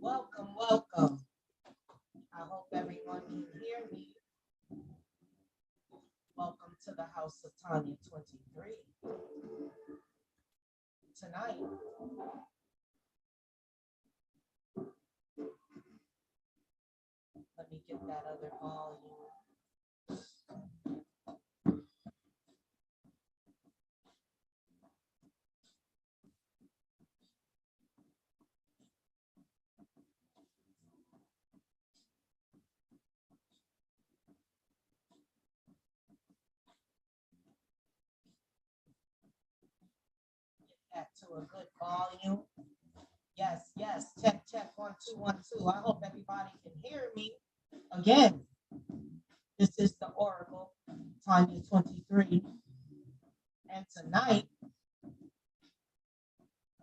Welcome, welcome. I hope everyone can hear me. Welcome to the House of Tonya 23. Tonight, let me get that other volume. Get that to a good volume. Yes, yes. Check, check. 1, 2, 1, 2. I hope everybody can hear me. Again, this is the Oracle, Tonya 23. And tonight,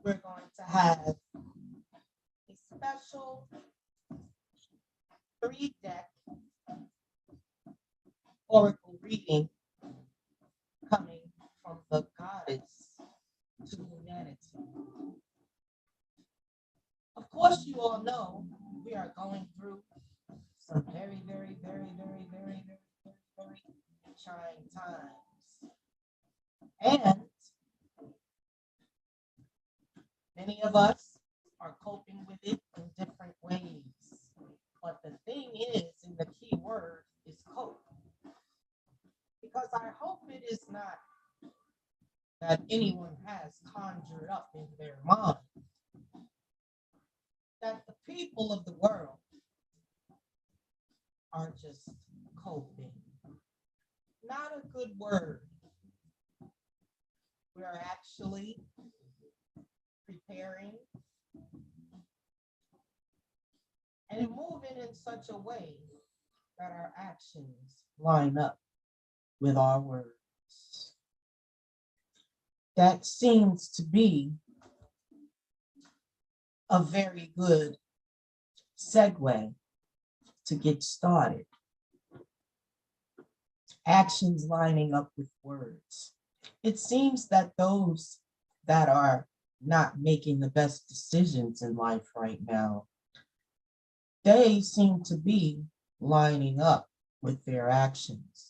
we're going to have a special 3-deck Oracle reading coming from the goddess to humanity. Of course, you all know we are going through some very, very, very, very, very, very, very, very trying times. And many of us are coping with it in different ways. But the thing is, and the key word is cope. Because I hope it is not that anyone has conjured up in their mind that the people of the world are just coping. Not a good word. We are actually preparing and moving in such a way that our actions line up with our words. That seems to be a very good segue to get started. Actions lining up with words. It seems that those that are not making the best decisions in life right now, they seem to be lining up with their actions.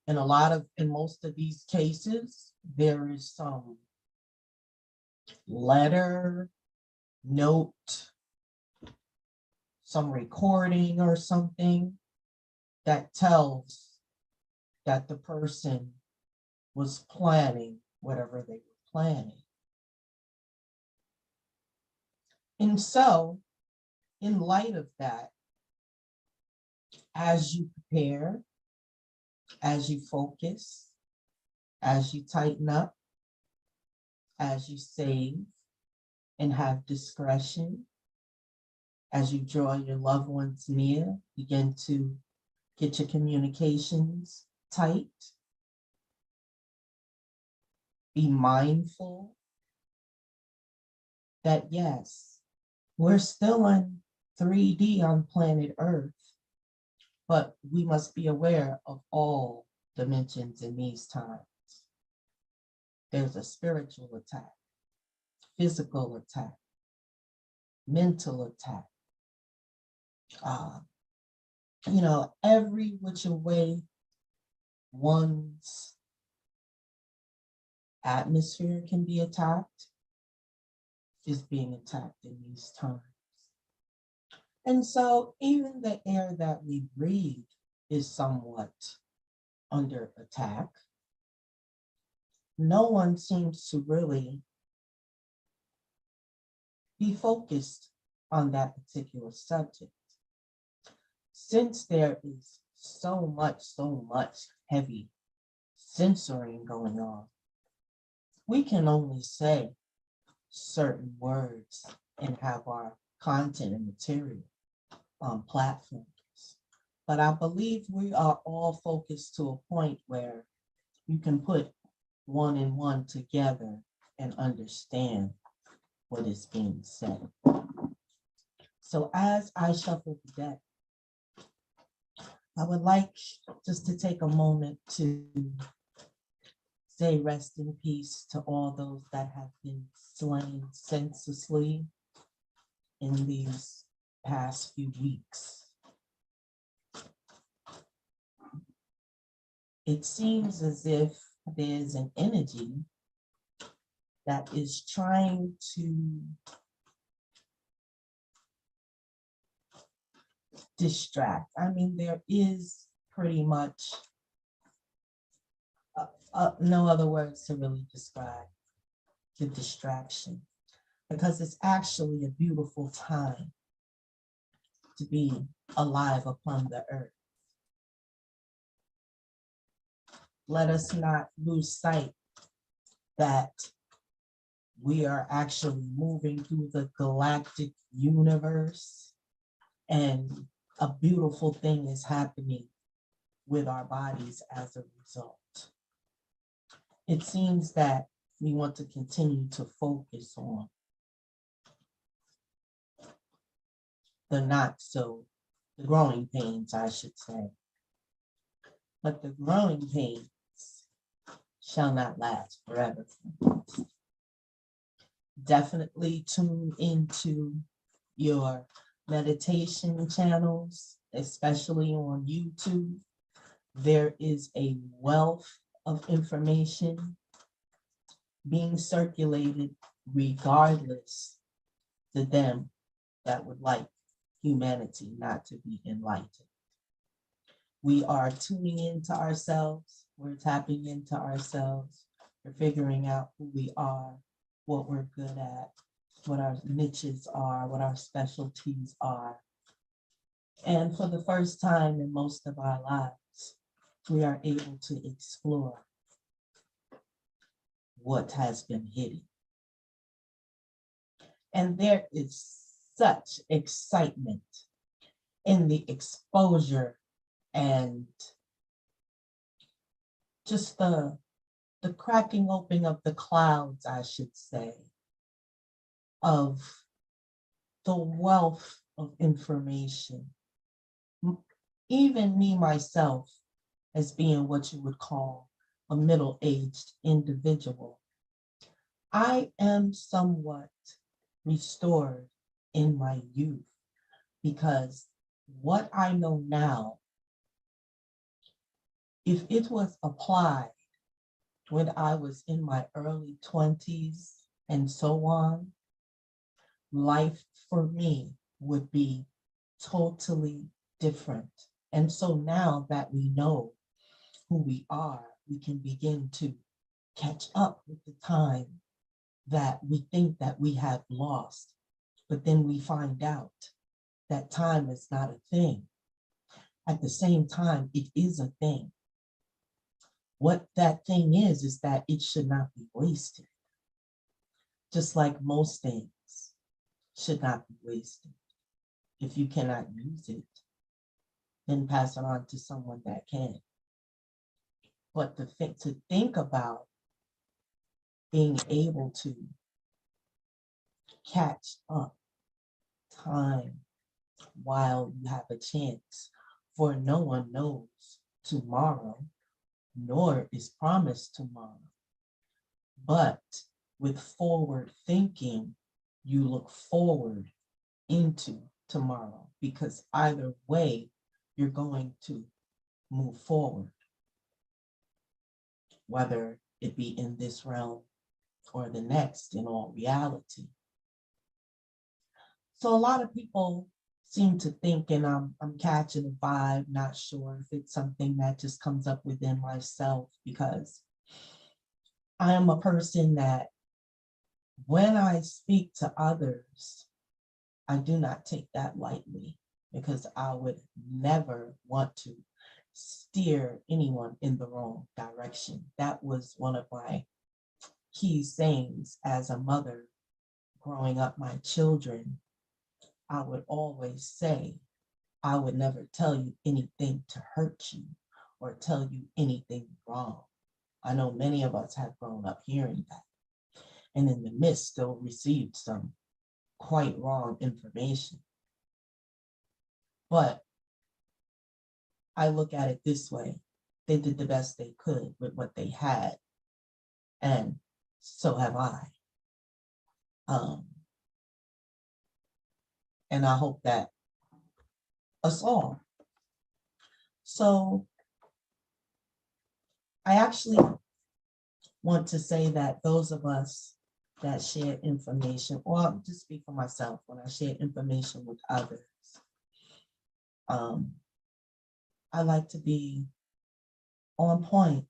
In most of these cases, there is some letter, note, some recording or something that tells that the person was planning whatever they were planning. And so, in light of that, as you prepare, as you focus, as you tighten up, as you save and have discretion, as you draw your loved ones near, begin to get your communications tight. Be mindful that yes, we're still in 3D on planet Earth, but we must be aware of all dimensions in these times. There's a spiritual attack, physical attack, mental attack. Every which way one's atmosphere can be attacked is being attacked in these times. And so even the air that we breathe is somewhat under attack. No one seems to really be focused on that particular subject. Since there is so much heavy censoring going on, we can only say certain words and have our content and material on platforms. But I believe we are all focused to a point where you can put one and one together and understand what is being said. So as I shuffle the deck, I would like just to take a moment to say rest in peace to all those that have been slain senselessly in these past few weeks. It seems as if there's an energy that is trying to distract. I mean, there is pretty much no other words to really describe the distraction, because it's actually a beautiful time to be alive upon the earth. Let us not lose sight that we are actually moving through the galactic universe, and a beautiful thing is happening with our bodies as a result. It seems that we want to continue to focus on the growing pains, I should say. But the growing pains shall not last forever. Definitely tune into your meditation channels, especially on YouTube. There is a wealth of information being circulated regardless to them that would like humanity not to be enlightened. We are tuning into ourselves, we're tapping into ourselves, we're figuring out who we are, what we're good at, what our niches are, what our specialties are. And for the first time in most of our lives, we are able to explore what has been hidden. And there is such excitement in the exposure and just the cracking open of the clouds, I should say, of the wealth of information. Even me myself, as being what you would call a middle-aged individual, I am somewhat restored in my youth, because what I know now, if it was applied when I was in my early 20s and so on, life for me would be totally different. And so now that we know who we are, we can begin to catch up with the time that we think that we have lost. But then we find out that time is not a thing. At the same time, it is a thing. What that thing is that it should not be wasted. Just like most things should not be wasted. If you cannot use it, then pass it on to someone that can. But to think about being able to catch up time while you have a chance, for no one knows tomorrow, nor is promised tomorrow. But with forward thinking, you look forward into tomorrow, because either way, you're going to move forward, whether it be in this realm or the next, in all reality. So a lot of people seem to think, and I'm catching a vibe, not sure if it's something that just comes up within myself, because I am a person that when I speak to others, I do not take that lightly, because I would never want to steer anyone in the wrong direction. That was one of my key sayings as a mother growing up my children. I would always say, I would never tell you anything to hurt you or tell you anything wrong. I know many of us have grown up hearing that, and in the midst still received some quite wrong information. But I look at it this way: they did the best they could with what they had, and so have I. And I hope that us all. So I actually want to say that those of us that share information, or I'll just speak for myself, when I share information with others, um, I like to be on point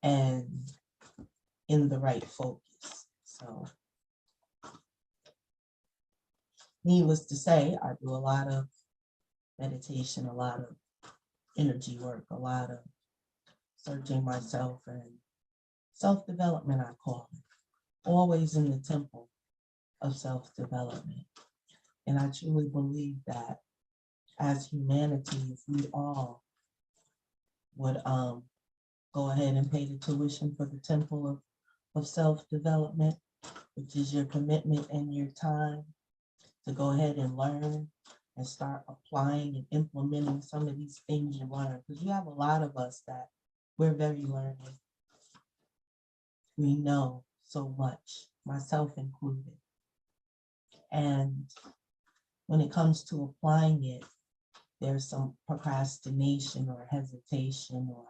and in the right focus. So needless to say, I do a lot of meditation, a lot of energy work, a lot of searching myself and self-development, I call it. Always in the temple of self-development. And I truly believe that as humanity, if we all would go ahead and pay the tuition for the temple of self-development, which is your commitment and your time to go ahead and learn and start applying and implementing some of these things you learn. Because you have a lot of us that we're very learning. We know so much, myself included. And when it comes to applying it, there's some procrastination or hesitation, or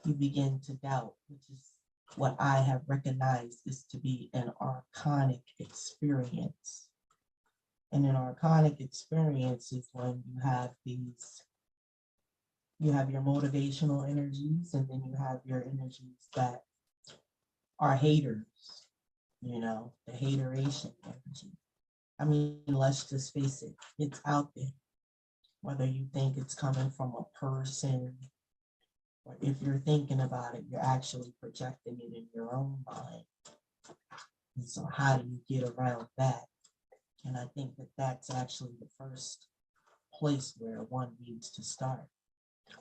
you begin to doubt, which is what I have recognized is to be an archonic experience. And an archonic experience is when you have your motivational energies, and then you have your energies that are haters, the hateration energy. I mean, let's just face it, it's out there. Whether you think it's coming from a person, or if you're thinking about it, you're actually projecting it in your own mind. And so how do you get around that? And I think that that's actually the first place where one needs to start.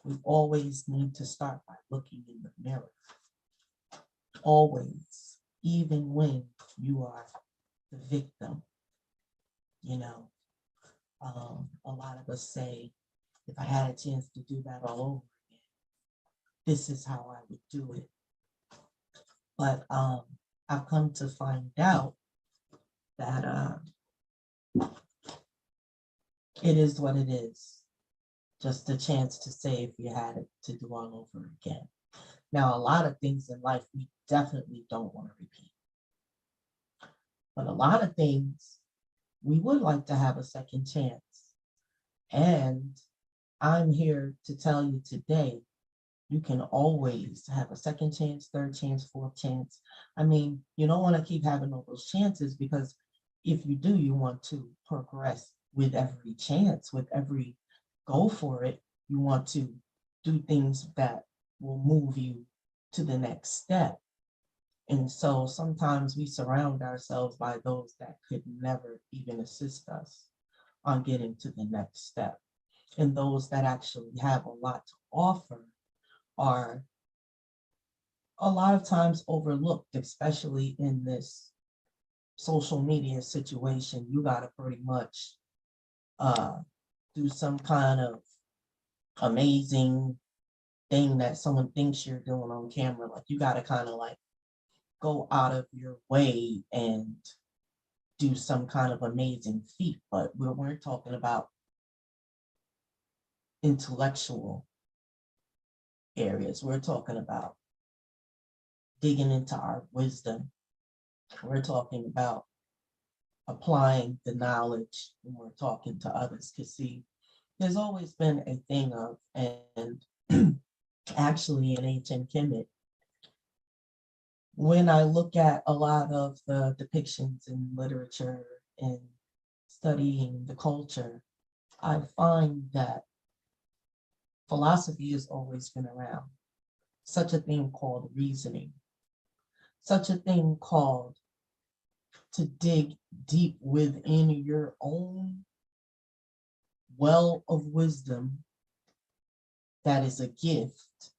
We always need to start by looking in the mirror. Always, even when you are the victim. A lot of us say, if I had a chance to do that all over again, this is how I would do it. But I've come to find out that it is what it is. Just a chance to say if you had it to do all over again. Now, a lot of things in life we definitely don't want to repeat. But a lot of things we would like to have a second chance. And I'm here to tell you today, you can always have a second chance, third chance, fourth chance. I mean, you don't want to keep having all those chances, because if you do, you want to progress with every chance, with every go for it. You want to do things that will move you to the next step. And so sometimes we surround ourselves by those that could never even assist us on getting to the next step. And those that actually have a lot to offer are a lot of times overlooked, especially in this social media situation. You got to pretty much do some kind of amazing thing that someone thinks you're doing on camera. Like, you got to kind of like go out of your way and do some kind of amazing feat. But we're talking about intellectual areas. We're talking about digging into our wisdom. We're talking about applying the knowledge when we're talking to others. Because see, there's always been a thing of, and actually in ancient Kemet, when I look at a lot of the depictions in literature and studying the culture, I find that philosophy has always been around. Such a thing called reasoning, such a thing called to dig deep within your own well of wisdom that is a gift.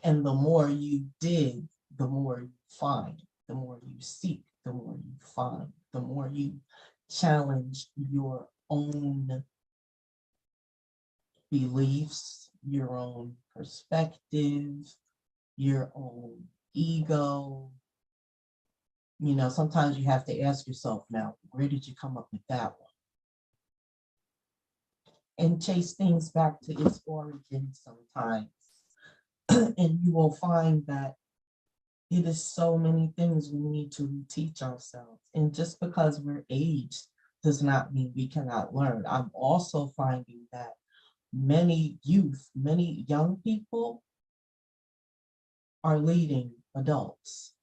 And the more you dig, the more you find, the more you seek, the more you find, the more you challenge your own beliefs, your own perspective, your own ego. Sometimes you have to ask yourself, now, where did you come up with that one? and chase things back to its origin sometimes. And you will find that it is so many things we need to teach ourselves. And just because we're aged does not mean we cannot learn. I'm also finding that many youth, many young people are leading adults.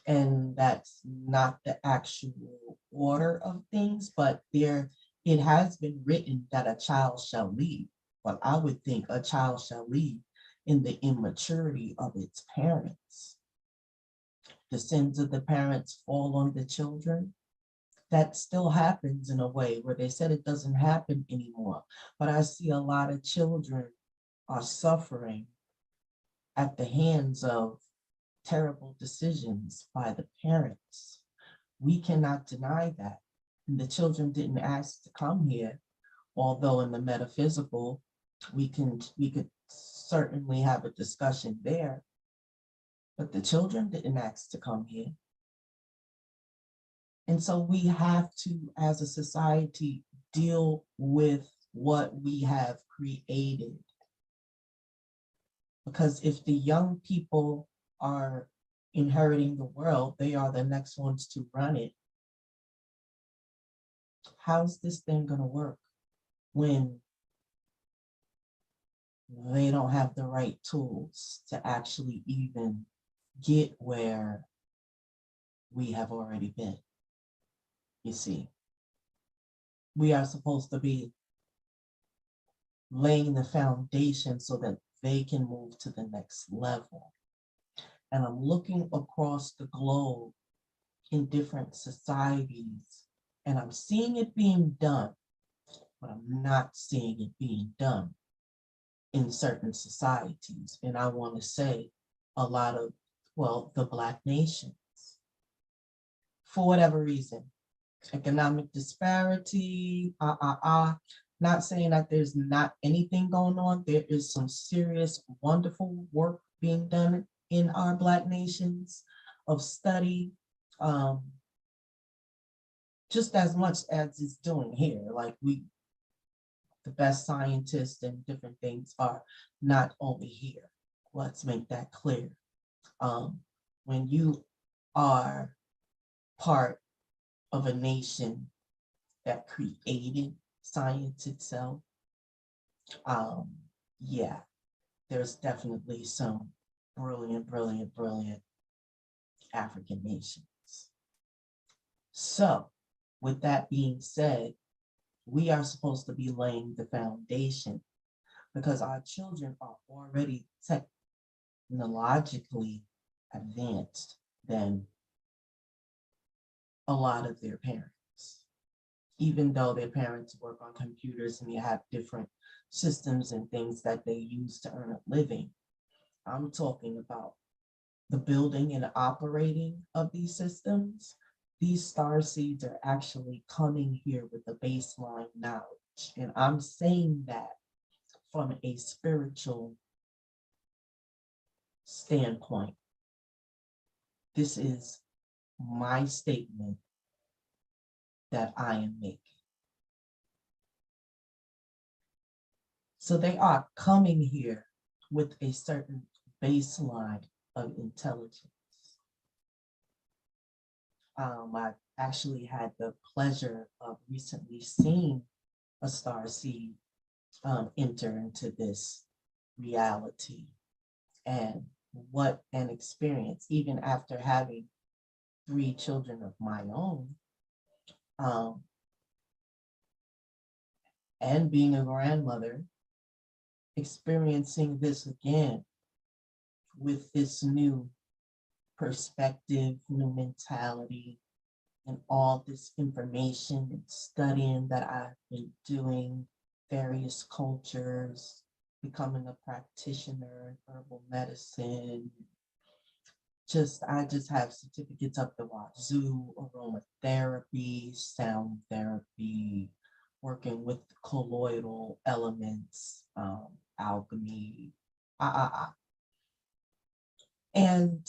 And that's not the actual order of things, but it has been written that a child shall lead. But I would think a child shall lead in the immaturity of its parents. The sins of the parents fall on the children. That still happens in a way where they said it doesn't happen anymore. But I see a lot of children are suffering at the hands of terrible decisions by the parents. We cannot deny that. And the children didn't ask to come here, although in the metaphysical, we could certainly have a discussion there. But the children didn't ask to come here. And so we have to, as a society, deal with what we have created. Because if the young people are inheriting the world, they are the next ones to run it. How's this thing going to work when they don't have the right tools to actually even get where we have already been? You see, we are supposed to be laying the foundation so that they can move to the next level. And I'm looking across the globe in different societies, and I'm seeing it being done, but I'm not seeing it being done in certain societies. And I want to say a lot of, well, the Black nations, for whatever reason, economic disparity, not saying that there's not anything going on. There is some serious, wonderful work being done in our Black nations of study, just as much as it's doing here. Like the best scientists and different things are not only here. Let's make that clear. When you are part of a nation that created science itself, yeah, there's definitely some brilliant African nations. So with that being said, we are supposed to be laying the foundation because our children are already technologically advanced than a lot of their parents. Even though their parents work on computers and they have different systems and things that they use to earn a living, I'm talking about the building and operating of these systems. These star seeds are actually coming here with a baseline knowledge. And I'm saying that from a spiritual standpoint. This is my statement that I am making. So they are coming here with a certain baseline of intelligence. I actually had the pleasure of recently seeing a star seed enter into this reality, and what an experience, even after having 3 children of my own, and being a grandmother, experiencing this again with this new perspective, new mentality, and all this information and studying that I've been doing, various cultures, becoming a practitioner in herbal medicine. I just have certificates up the wazoo, aromatherapy, sound therapy, working with colloidal elements, alchemy, And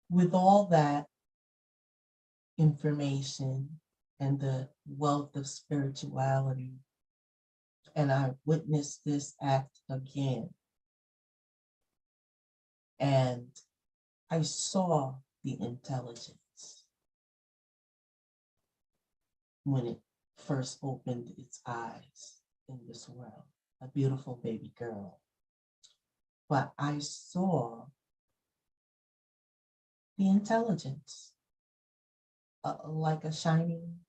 with all that, information and the wealth of spirituality. And I witnessed this act again. And I saw the intelligence when it first opened its eyes in this world, a beautiful baby girl. But I saw the intelligence, like a shining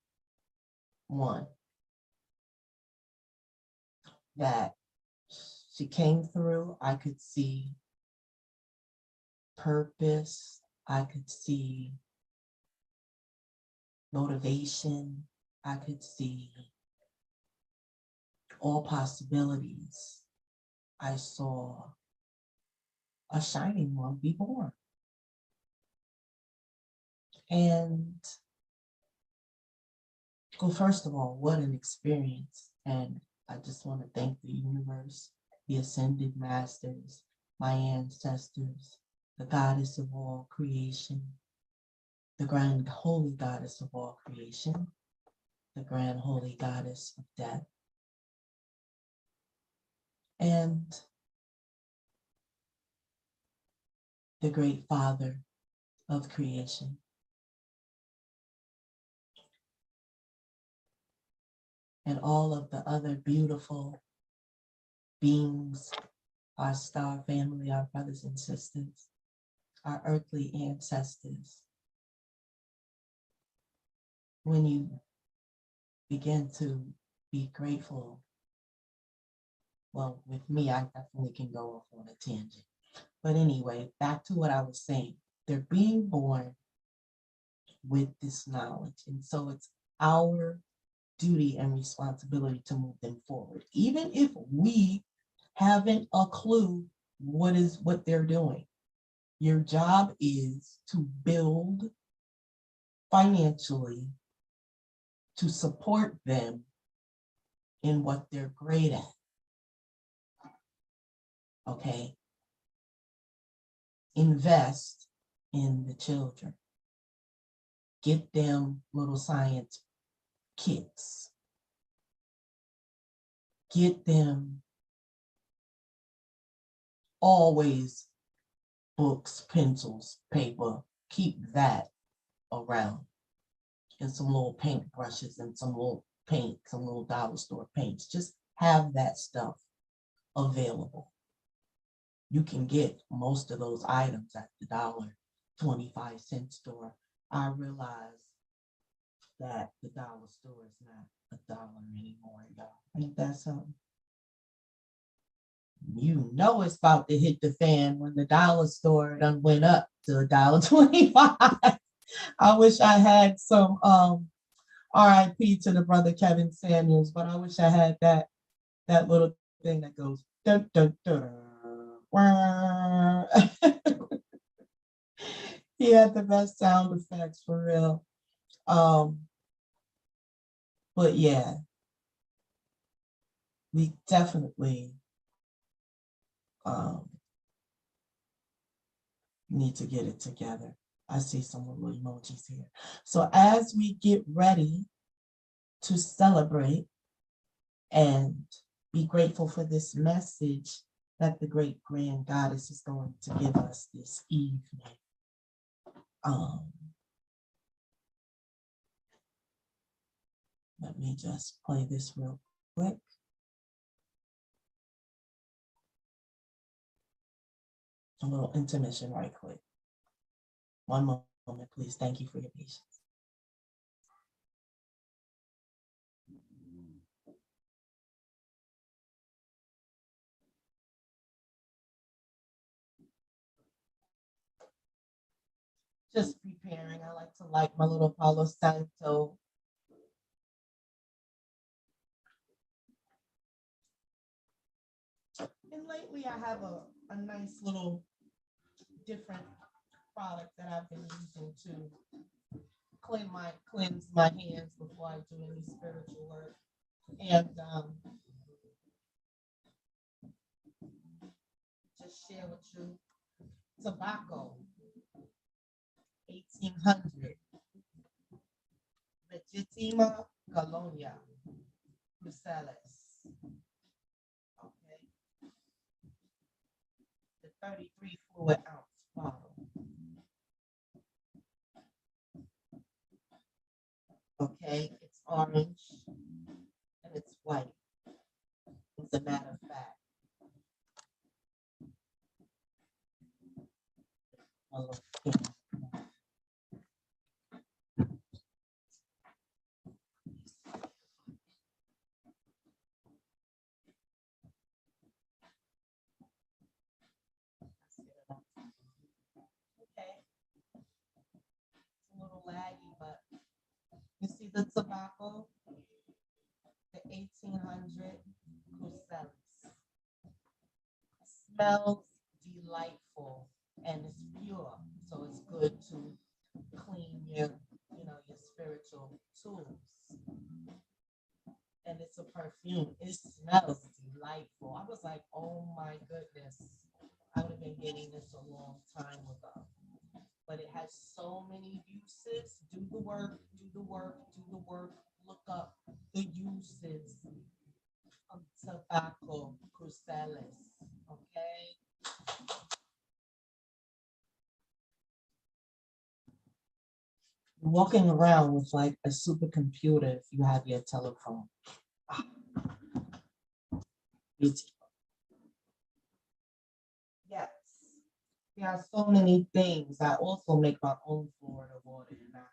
one, that she came through. I could see purpose. I could see motivation. I could see all possibilities. I saw a shining one be born. And well, first of all, what an experience. And I just want to thank the universe, the ascended masters, my ancestors, the goddess of all creation, the grand holy goddess of all creation, the grand holy goddess of death, and the great father of creation. And all of the other beautiful beings, our star family, our brothers and sisters, our earthly ancestors. When you begin to be grateful, well, with me, I definitely can go off on a tangent. But anyway, back to what I was saying. They're being born with this knowledge. And so it's our duty and responsibility to move them forward, even if we haven't a clue what they're doing. Your job is to build financially to support them in what they're great at. Okay? Invest in the children. Get them little science kits. Get them always books, pencils, paper. Keep that around. And some little paint brushes and some little paint, some little dollar store paints. Just have that stuff available. You can get most of those items at the $1.25 store. I realize that the dollar store is not $1 anymore, y'all. Ain't that something? You know it's about to hit the fan when the dollar store done went up to $1.25. I wish I had some RIP to the brother Kevin Samuels, but I wish I had that little thing that goes dun, dun, dun, wah. He had the best sound effects for real. But yeah, we definitely need to get it together. I see some little emojis here. So as we get ready to celebrate and be grateful for this message that the great grand goddess is going to give us this evening. Let me just play this real quick. A little intermission right quick. One moment, please. Thank you for your patience. Just preparing. I like to light my little Palo Santo. And lately I have a nice little different product that I've been using to cleanse my hands before I do any spiritual work. And just share with you tobacco, 1800. Legitima Colonia Cruceles. Okay. The 33 fluid ounce bottle. Okay, it's orange and it's white. As a matter of fact. Okay, it's a little laggy, but you see the tobacco, the 1800 Cruceles. Smells delightful and it's pure, so it's good to clean your, your spiritual tools. And it's a perfume. It smells delightful. I was like, oh my goodness, I would have been getting this a long time ago. But it has so many uses. Do the work, do the work, do the work. Look up the uses of tobacco cruceles. Okay. Walking around with like a supercomputer if you have your telephone. Beautiful. Yes. There are so many things. I also make my own Florida water and I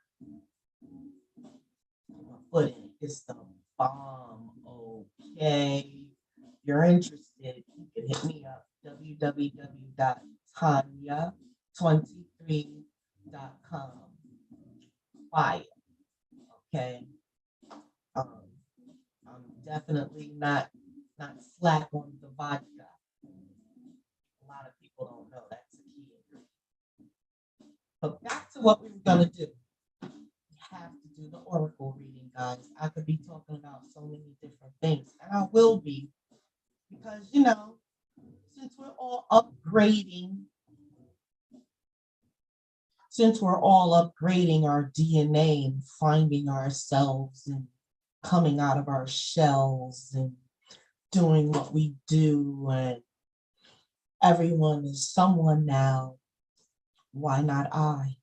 put in. It's the bomb. Okay. If you're interested, you can hit me up. www.tonya23.com. Fire. Okay. I'm definitely not slack on the vodka. A lot of people don't know that's a key ingredient. But back to what we were gonna do. We have to do the oracle reading, guys. I could be talking about so many different things, and I will be, because since we're all upgrading our DNA and finding ourselves and coming out of our shells and doing what we do, and everyone is someone now, why not I?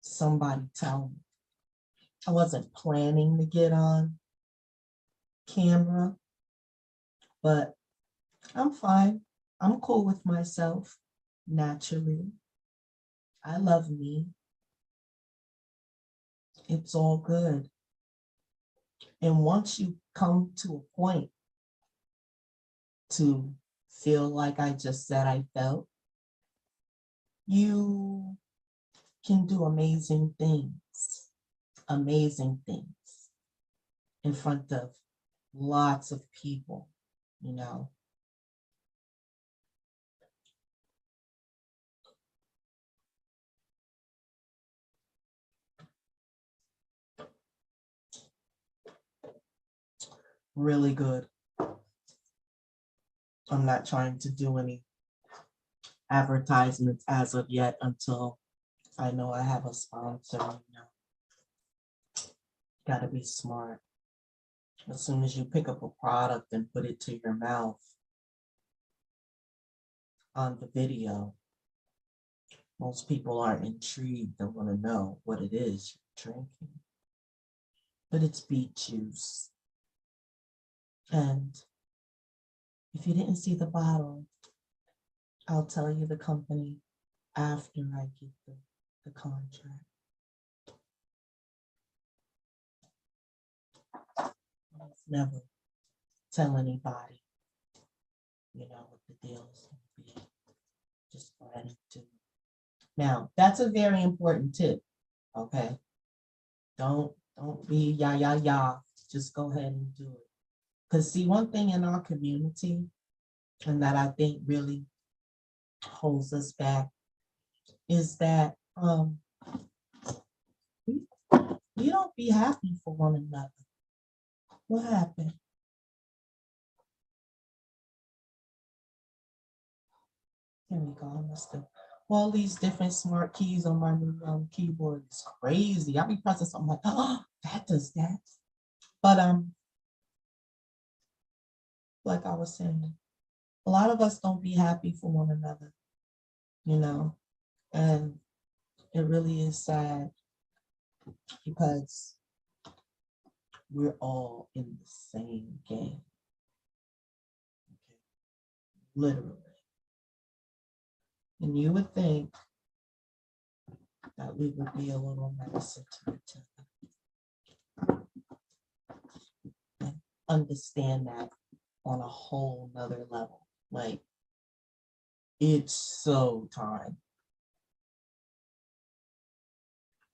Somebody tell me. I wasn't planning to get on camera, but I'm fine. I'm cool with myself naturally. I love me. It's all good. And once you come to a point to feel like I just said I felt, you can do amazing things in front of lots of people, Really good. I'm not trying to do any advertisements as of yet until I know I have a sponsor. Got to be smart. As soon as you pick up a product and put it to your mouth on the video, most people aren't intrigued and want to know what it is you're drinking. But it's beet juice. And if you didn't see the bottle, I'll tell you the company after I get the contract. Never tell anybody, what the deal is going to be. Just go ahead and do it. Now, that's a very important tip, okay? Don't be ya. Just go ahead and do it. Because see, one thing in our community, and that I think really holds us back, is that we don't be happy for one another. What happened? There we go. I must have all these different smart keys on my new keyboard. It's crazy. I'll be pressing something like, oh, that does that. But like I was saying, a lot of us don't be happy for one another, you know, and it really is sad because we're all in the same game, okay? Literally. And you would think that we would be a little nicer to each other and understand that on a whole nother level. Like, it's so time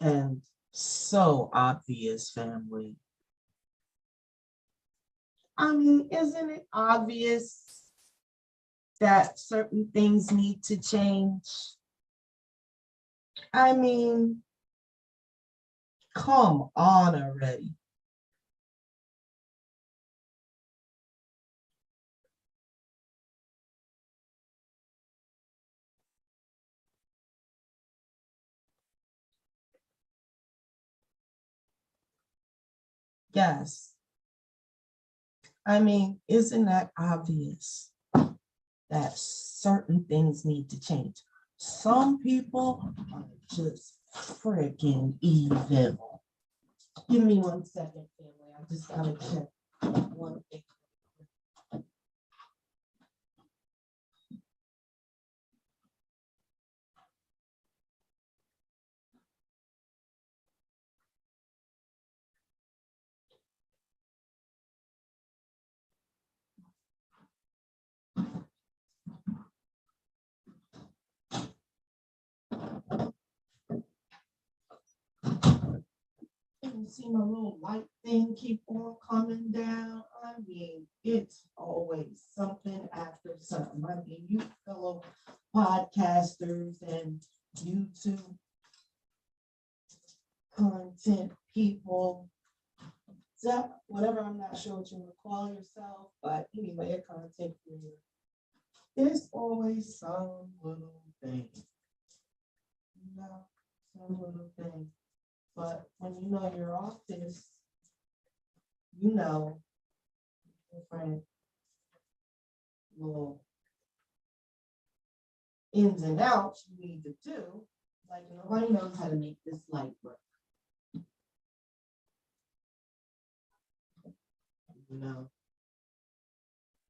and so obvious, family. I mean, isn't it obvious that certain things need to change? I mean, come on already. Yes. I mean, isn't that obvious that certain things need to change? Some people are just freaking evil. Give me 1 second, family. I just gotta check one thing. You see my little light thing keep on coming down. I mean, it's always something after something. I mean, you fellow podcasters and YouTube content people, whatever, I'm not sure what you would call yourself, but anyway, a content creator. There's always some little thing, some little thing. But when you know your office, you know different little ins and outs you need to do. Like nobody knows how to make this light work. You know,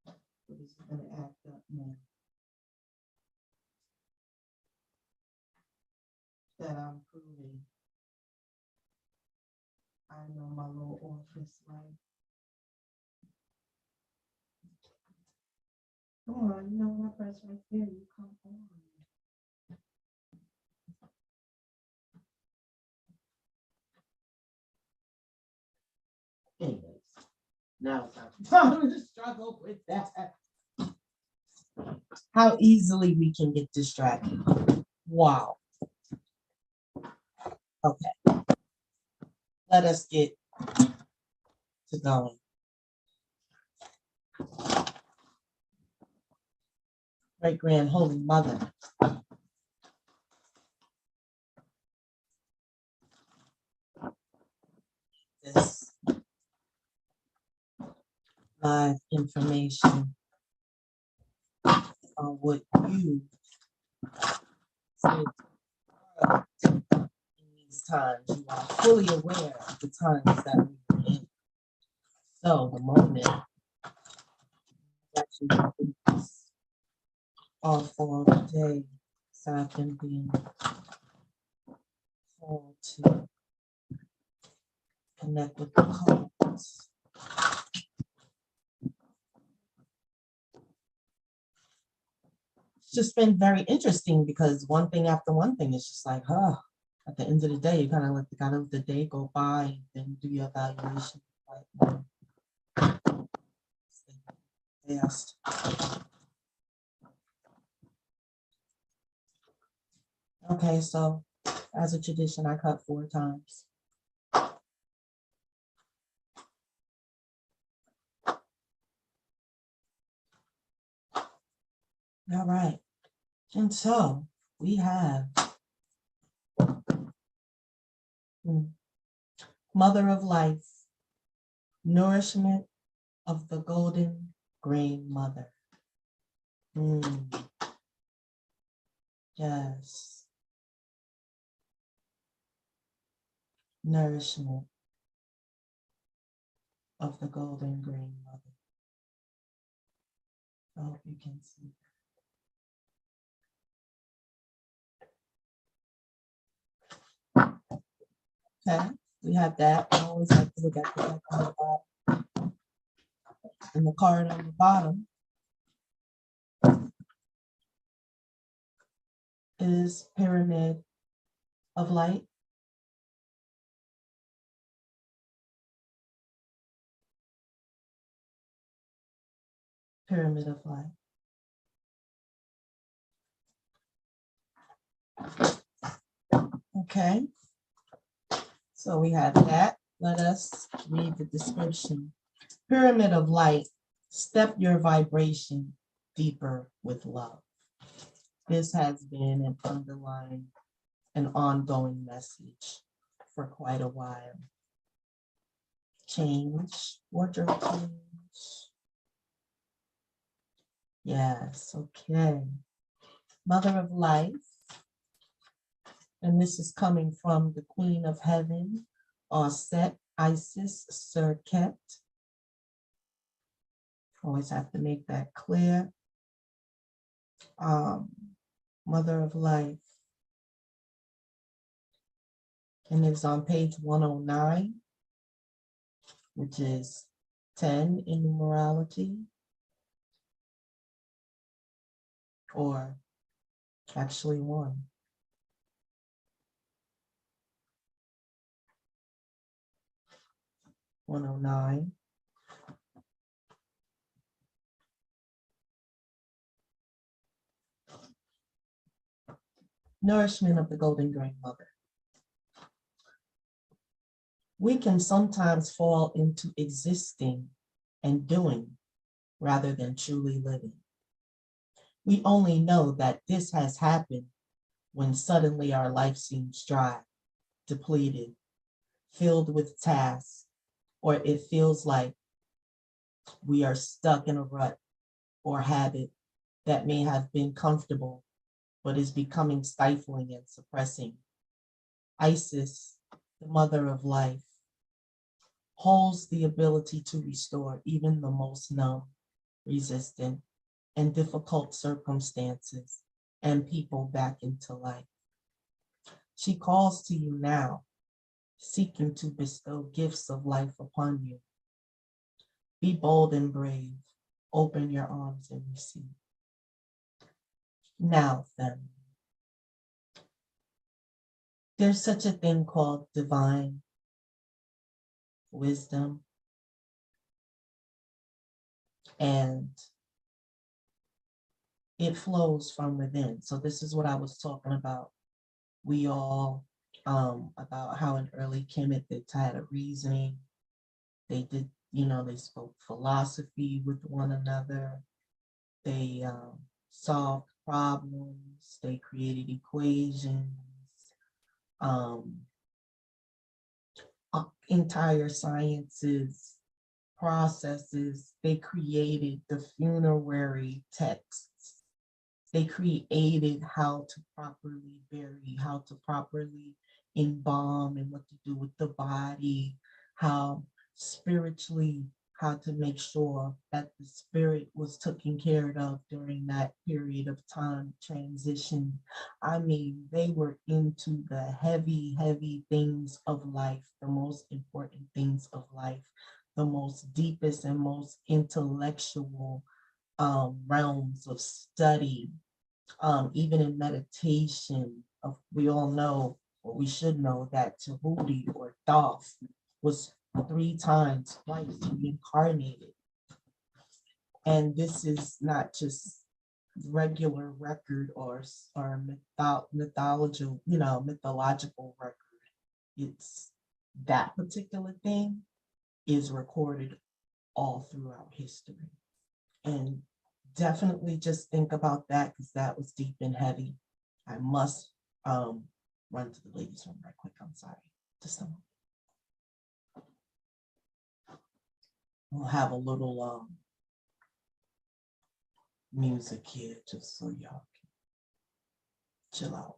but it's gonna act up now that I'm proving I know my little office light. Come on, you know when I press right there, you come on. Anyways, now it's time to struggle with that. How easily we can get distracted. Wow. Okay, let us get to going. Great grand holy mother. This live information on what you said in these times. You are fully aware of the times that we're in. So the moment actually off for the day, so I can be called to connect with the codes. It's just been very interesting because one thing after one thing is just like, at the end of the day, you kind of gotta let the day go by and then do your evaluation. Fast. Okay, so as a tradition, I cut 4 times. All right. And so we have Mother of Life, nourishment of the golden grain mother. Yes. Nourishment of the golden grain mother. I hope you can see that. Okay, we have that. I always like to look at the deck on the bottom. And the card on the bottom is Pyramid of Light. Pyramid of Light. Okay, so we have that. Let us read the description. Pyramid of Light, step your vibration deeper with love. This has been an underlying and ongoing message for quite a while. Change, wardrobe change. Yes, okay. Mother of Life. And this is coming from the Queen of Heaven, Set Isis Serket. Always have to make that clear. Mother of Life. And it's on page 109, which is 10 in numerology. Or actually 1. (109). Nourishment of the golden grain mother. We can sometimes fall into existing and doing rather than truly living. We only know that this has happened when suddenly our life seems dry, depleted, filled with tasks, or it feels like we are stuck in a rut or habit that may have been comfortable, but is becoming stifling and suppressing. Isis, the mother of life, holds the ability to restore even the most numb, resistant, and difficult circumstances and people back into life. She calls to you now, seeking to bestow gifts of life upon you. Be bold and brave. Open your arms and receive. Now, then, there's such a thing called divine wisdom, and it flows from within. So this is what I was talking about. We all, about how in early Kemet they had a reasoning. They did, they spoke philosophy with one another. They solved problems. They created equations. Entire sciences, processes. They created the funerary texts. They created how to properly bury, how to properly embalm, and what to do with the body, how spiritually, how to make sure that the spirit was taken care of during that period of time transition. I mean, they were into the heavy, heavy things of life, the most important things of life, the most deepest and most intellectual realms of study, even in meditation. We all know, or we should know, that Tahuti or Thoth was 3 times twice reincarnated. And this is not just regular record or mythological, mythological record. It's that particular thing is recorded all throughout history. And definitely just think about that, because that was deep and heavy. I must run to the ladies' room right quick. I'm sorry. Just a moment. We'll have a little music here just so y'all can chill out.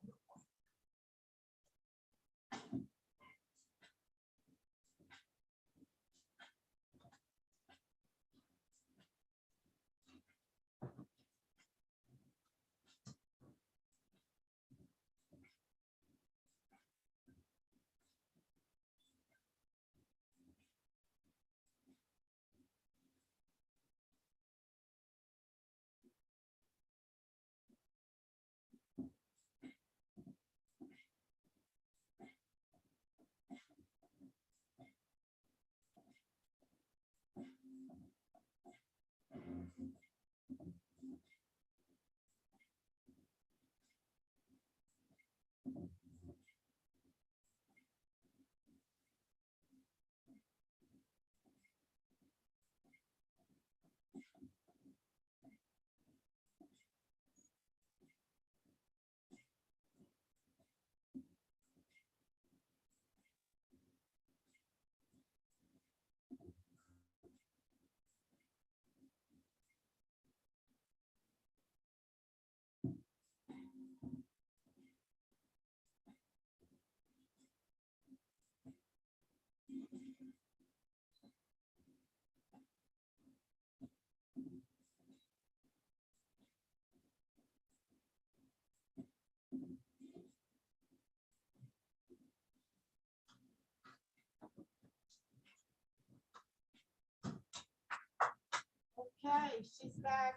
Okay, she's back.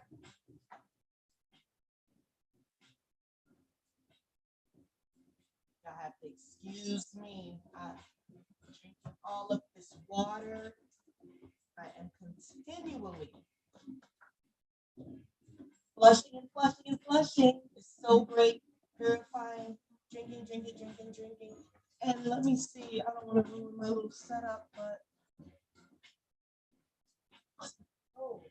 Y'all have to excuse me. I'm drinking all of this water. I am continually flushing and flushing and flushing. It's so great, purifying, drinking. And let me see, I don't want to ruin my little setup, but oh,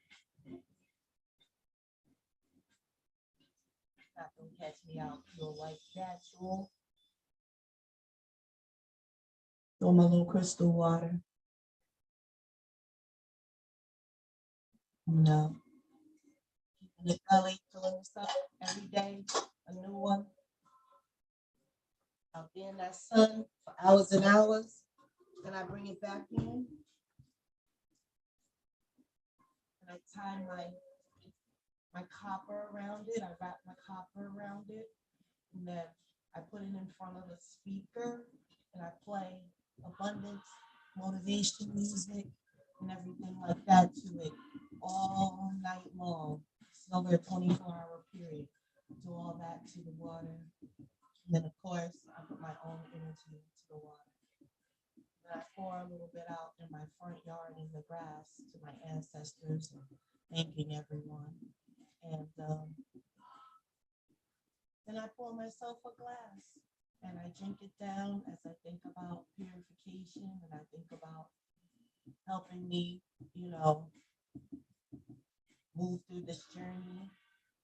not gonna catch me out feel like that, Jewel. Throw my little crystal water. No. Keeping the belly filling us up every day, a new one. I'll be in that sun for hours and hours. Then I bring it back in. And I tie my copper around it. I wrap my copper around it. And then I put it in front of the speaker and I play abundance, motivation music, and everything like that to it all night long. It's over a 24-hour period. Do all that to the water. And then, of course, I put my own energy into the water. Then I pour a little bit out in my front yard in the grass to my ancestors and thanking everyone. And then I pour myself a glass and I drink it down as I think about purification and I think about helping me, move through this journey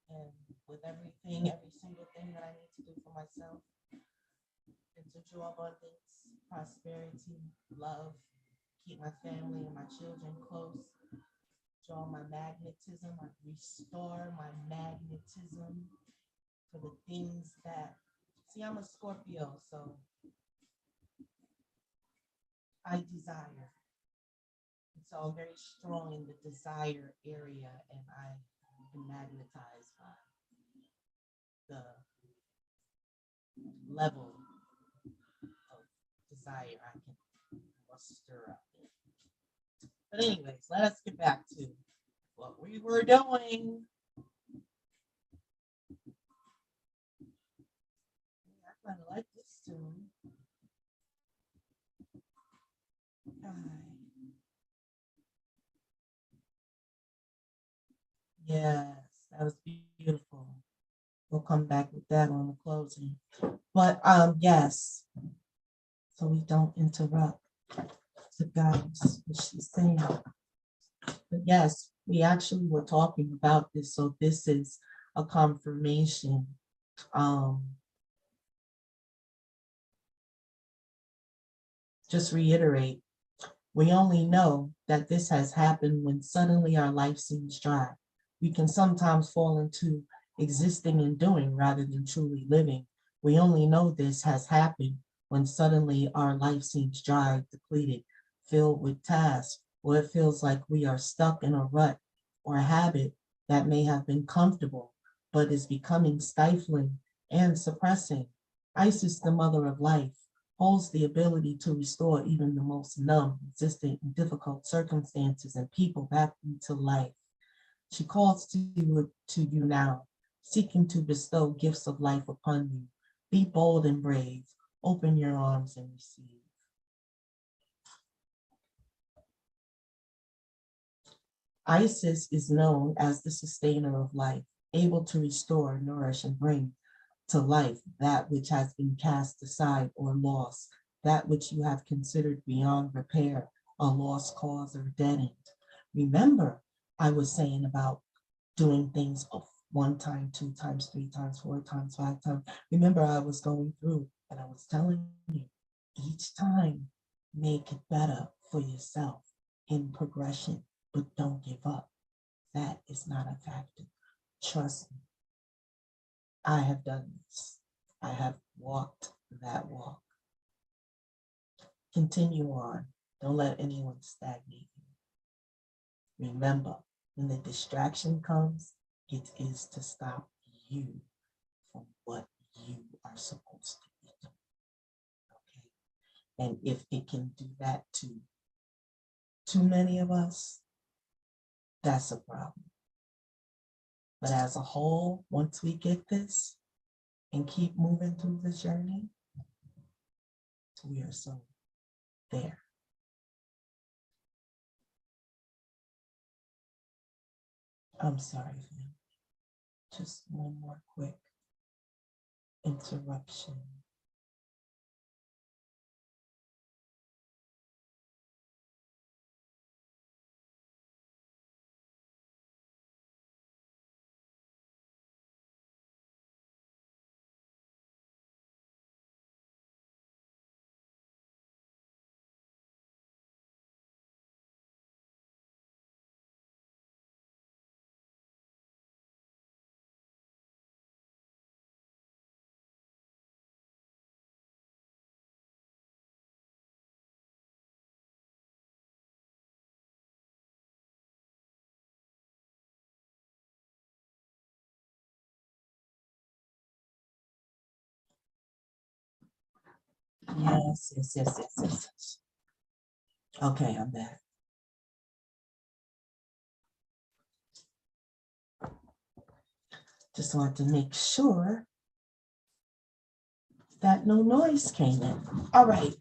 and with everything, every single thing that I need to do for myself and to draw abundance, prosperity, love, keep my family and my children close, draw my magnetism, I restore my magnetism for the things that, see, I'm a Scorpio, so I desire. And so I'm very strong in the desire area and I am magnetized by the level of desire I can muster up in. But anyways, let us get back to what we were doing. I kind of like this tune. Yes, that was beautiful. We'll come back with that on the closing. But yes, so we don't interrupt the guys, what she's saying. But yes, we actually were talking about this, so this is a confirmation just reiterate, we only know that this has happened when suddenly our life seems dry. We can sometimes fall into existing and doing rather than truly living. We only know this has happened when suddenly our life seems dry, depleted, filled with tasks, or it feels like we are stuck in a rut or a habit that may have been comfortable, but is becoming stifling and suppressing. Isis, the mother of life, holds the ability to restore even the most numb, resistant, and difficult circumstances and people back into life. She calls to you now, seeking to bestow gifts of life upon you. Be bold and brave. Open your arms and receive. Isis is known as the sustainer of life, able to restore, nourish, and bring to life that which has been cast aside or lost, that which you have considered beyond repair, a lost cause or dead end. Remember, I was saying about doing things of 1 time, 2 times, 3 times, 4 times, 5 times. Remember, I was going through and I was telling you, each time, make it better for yourself in progression, but don't give up. That is not a factor. Trust me. I have done this. I have walked that walk. Continue on. Don't let anyone stagnate you. Remember, when the distraction comes, it is to stop you from what you are supposed to be doing. Okay? And if it can do that to too many of us, that's a problem. But as a whole, once we get this and keep moving through the journey, we are so there. I'm sorry, fam. Just one more quick interruption. Yes, yes, yes, yes, yes, yes. Okay, I'm back. Just want to make sure that no noise came in. All right.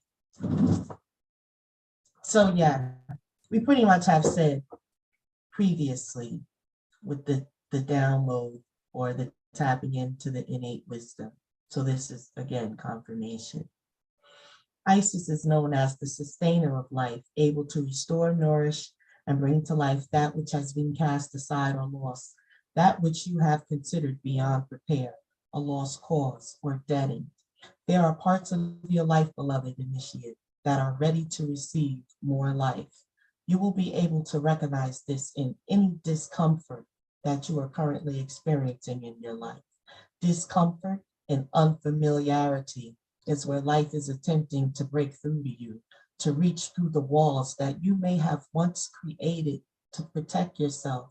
So yeah, we pretty much have said previously with the download or the tapping into the innate wisdom. So this is again confirmation. Isis is known as the sustainer of life, able to restore, nourish, and bring to life that which has been cast aside or lost, that which you have considered beyond repair, a lost cause or dead end. There are parts of your life, beloved initiate, that are ready to receive more life. You will be able to recognize this in any discomfort that you are currently experiencing in your life. Discomfort and unfamiliarity is where life is attempting to break through to you, to reach through the walls that you may have once created to protect yourself,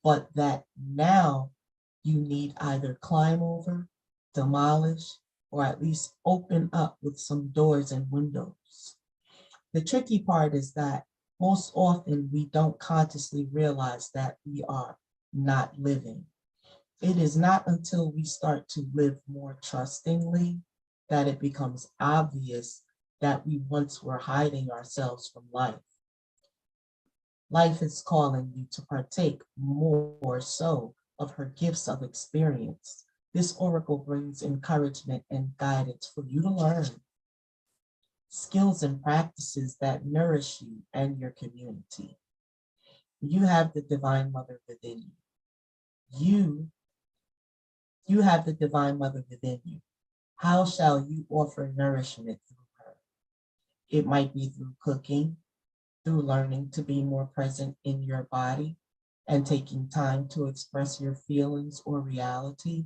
but that now you need either climb over, demolish, or at least open up with some doors and windows. The tricky part is that most often we don't consciously realize that we are not living. It is not until we start to live more trustingly that it becomes obvious that we once were hiding ourselves from life. Life is calling you to partake more so of her gifts of experience. This oracle brings encouragement and guidance for you to learn skills and practices that nourish you and your community. You have the Divine Mother within you. You have the Divine Mother within you. How shall you offer nourishment through her? It might be through cooking, through learning to be more present in your body and taking time to express your feelings or reality.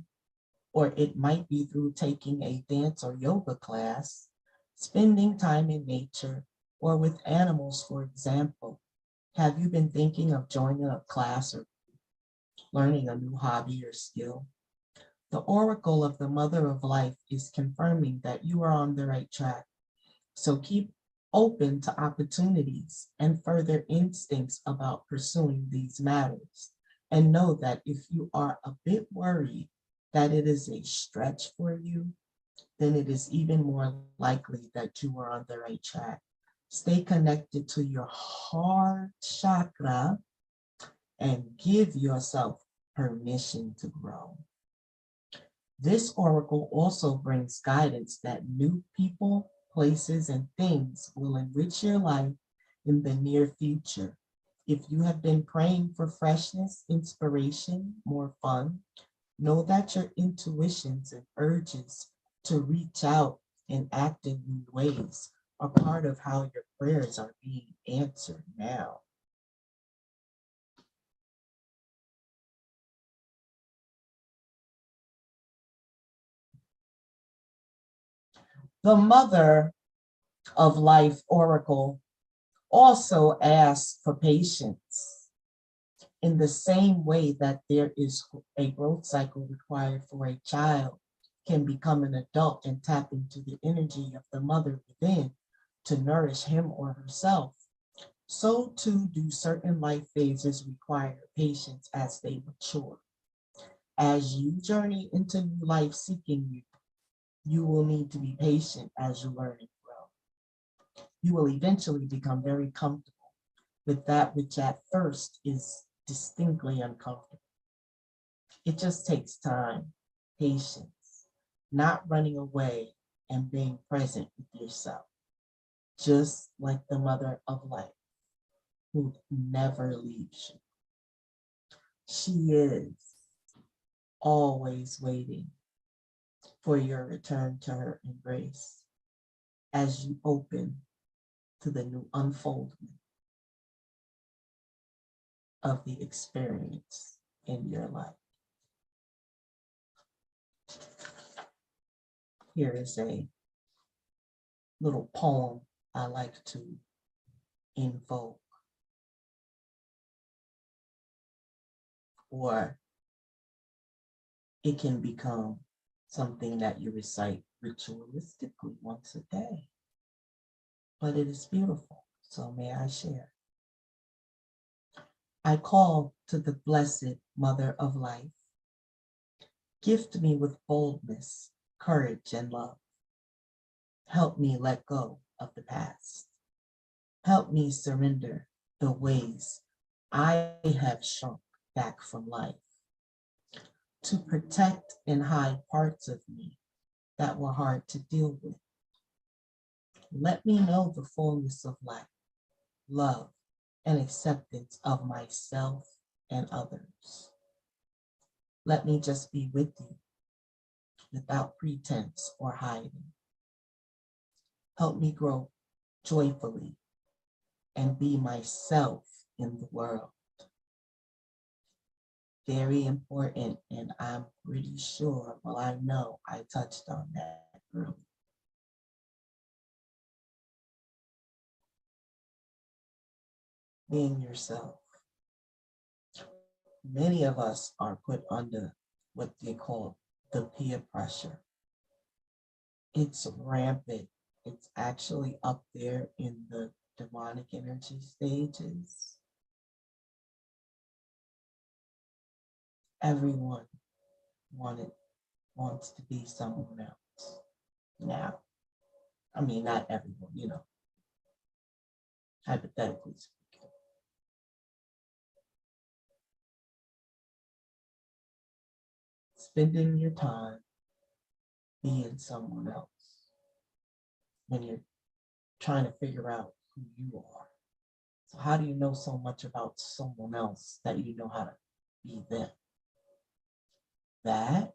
Or it might be through taking a dance or yoga class, spending time in nature, or with animals, for example. Have you been thinking of joining a class or learning a new hobby or skill? The oracle of the mother of life is confirming that you are on the right track. So keep open to opportunities and further instincts about pursuing these matters. And know that if you are a bit worried that it is a stretch for you, then it is even more likely that you are on the right track. Stay connected to your heart chakra and give yourself permission to grow. This oracle also brings guidance that new people, places, and things will enrich your life in the near future. If you have been praying for freshness, inspiration, more fun, know that your intuitions and urges to reach out and act in new ways are part of how your prayers are being answered now. The mother of life oracle also asks for patience in the same way that there is a growth cycle required for a child can become an adult and tap into the energy of the mother within to nourish him or herself. So too do certain life phases require patience as they mature. As you journey into new life seeking you will need to be patient as you learn and grow. You will eventually become very comfortable with that which at first is distinctly uncomfortable. It just takes time, patience, not running away and being present with yourself, just like the mother of life who never leaves you. She is always waiting for your return to her embrace as you open to the new unfoldment of the experience in your life. Here is a little poem I like to invoke, or it can become something that you recite ritualistically once a day. But it is beautiful, so may I share. I call to the blessed Mother of Life. Gift me with boldness, courage, and love. Help me let go of the past. Help me surrender the ways I have shrunk back from life. To protect and hide parts of me that were hard to deal with. Let me know the fullness of life, love, and acceptance of myself and others. Let me just be with you without pretense or hiding. Help me grow joyfully and be myself in the world. Very important, and I'm pretty sure, well, I know I touched on that earlier. Being yourself. Many of us are put under what they call the peer pressure. It's rampant. It's actually up there in the demonic energy stages. Everyone wants to be someone else. Now, I mean, not everyone, hypothetically speaking. Spending your time being someone else when you're trying to figure out who you are. So how do you know so much about someone else that you know how to be them? That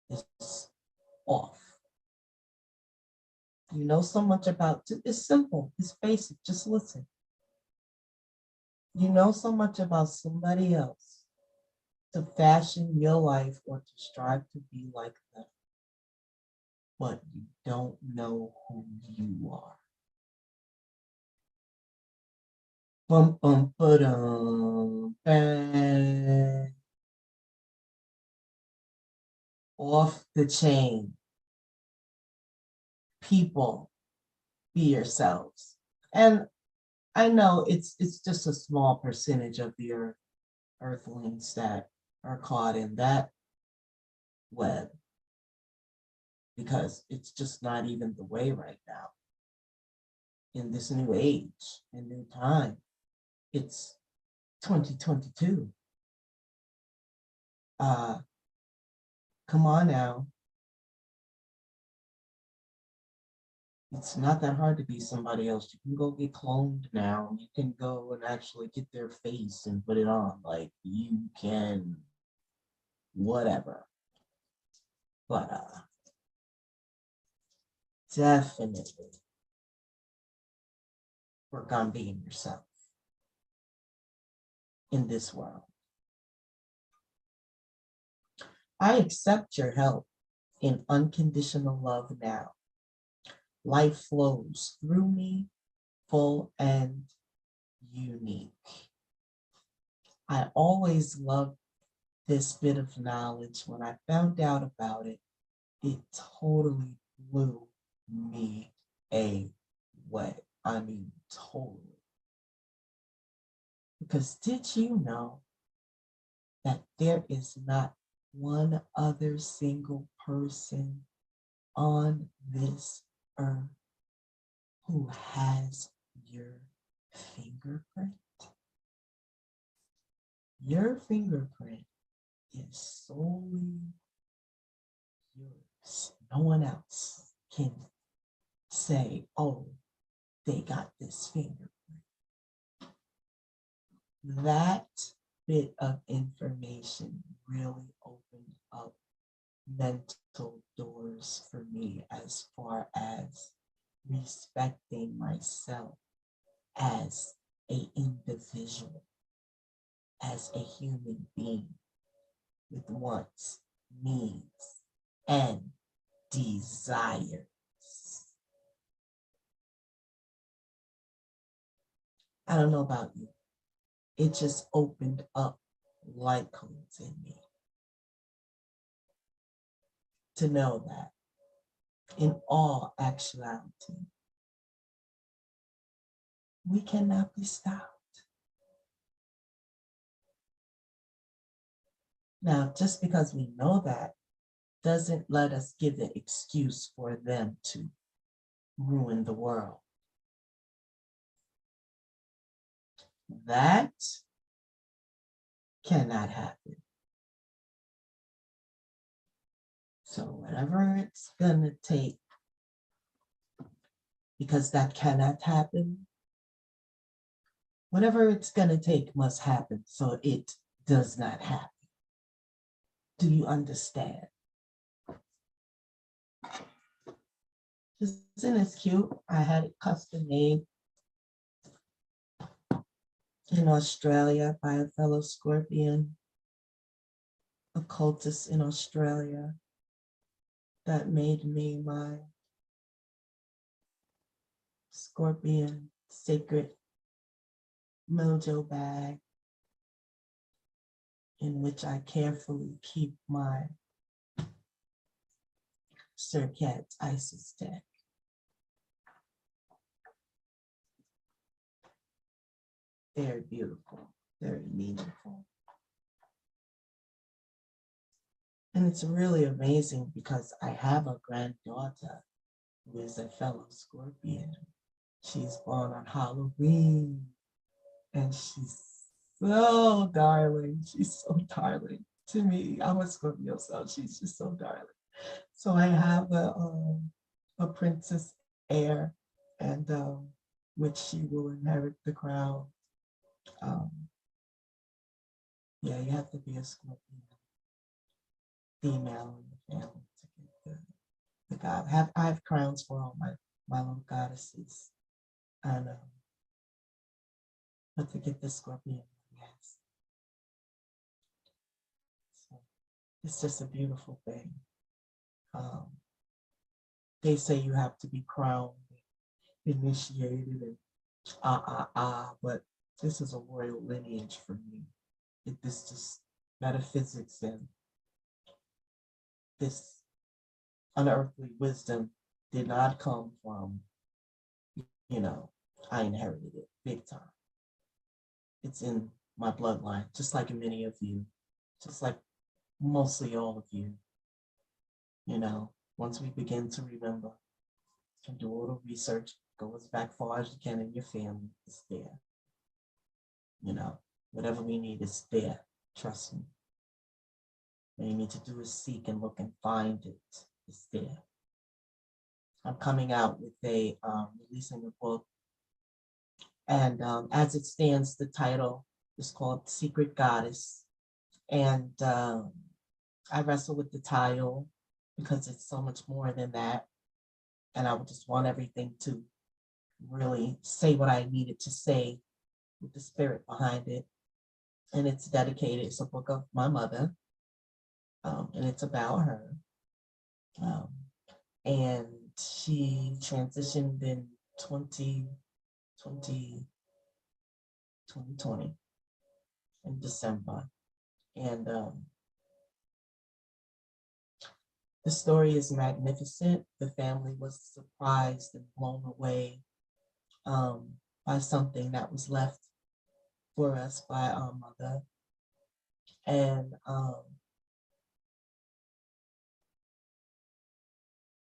is off. You know so much about, it's simple, it's basic, just listen. You know so much about somebody else to fashion your life or to strive to be like them, but you don't know who you are. Bum bum ba-dum, bang. Off the chain. People, be yourselves. And I know it's just a small percentage of your earthlings that are caught in that web because it's just not even the way right now in this new age and new time. It's 2022. Uh, Come on now. It's not that hard to be somebody else. You can go get cloned now. You can go and actually get their face and put it on. Like you can, whatever. But definitely work on being yourself in this world. I accept your help in unconditional love now. Life flows through me, full and unique. I always loved this bit of knowledge. When I found out about it, it totally blew me away. I mean, totally. Because did you know that there is not one other single person on this earth who has your fingerprint? Your fingerprint is solely yours. No one else can say, oh, they got this fingerprint. That bit of information really opened up mental doors for me as far as respecting myself as an individual, as a human being with wants, needs, and desires. I don't know about you. It just opened up light codes in me to know that in all actuality, we cannot be stopped. Now, just because we know that doesn't let us give the excuse for them to ruin the world. That cannot happen. So whatever it's gonna take, because that cannot happen, whatever it's gonna take must happen so it does not happen. Do you understand? Isn't this cute? I had it custom made in Australia by a fellow Scorpion occultist in Australia that made me my Scorpion sacred mojo bag in which I carefully keep my Sir Cat's Isis deck. Very beautiful, very meaningful. And it's really amazing because I have a granddaughter who is a fellow Scorpion. She's born on Halloween and she's so darling. She's so darling to me. I'm a Scorpio, so she's just so darling. So I have a princess heir, and which she will inherit the crown. Um, yeah, you have to be a Scorpio female in the family to get the god. I have crowns for all my little goddesses. And but to get the scorpion, yes. So it's just a beautiful thing. Um, they say you have to be crowned, initiated, and but this is a royal lineage for me. This just metaphysics and this unearthly wisdom did not come from, you know, I inherited it big time. It's in my bloodline, just like many of you, just like mostly all of you. Once we begin to remember and do a little research, go as back far as you can in your family, it's there. You know, whatever we need is there. Trust me. What you need to do is seek and look and find it. It's there. I'm coming out with releasing a book. And as it stands, the title is called Secret Goddess. And I wrestle with the title because it's so much more than that. And I would just want everything to really say what I needed to say with the spirit behind it. And it's dedicated, it's a book of my mother, and it's about her. And she transitioned in 2020 in December. And the story is magnificent. The family was surprised and blown away by something that was left for us by our mother. And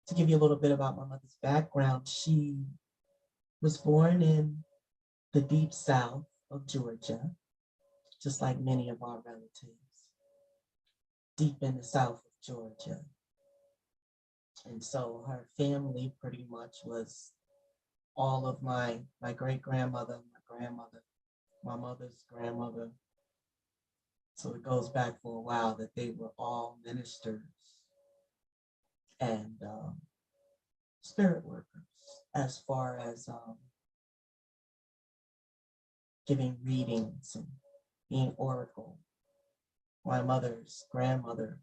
to give you a little bit about my mother's background, she was born in the deep south of Georgia, just like many of our relatives, deep in the south of Georgia. And so her family pretty much was all of my great-grandmother, my grandmother, my mother's grandmother. So it goes back for a while that they were all ministers and spirit workers as far as giving readings and being oracle. My mother's grandmother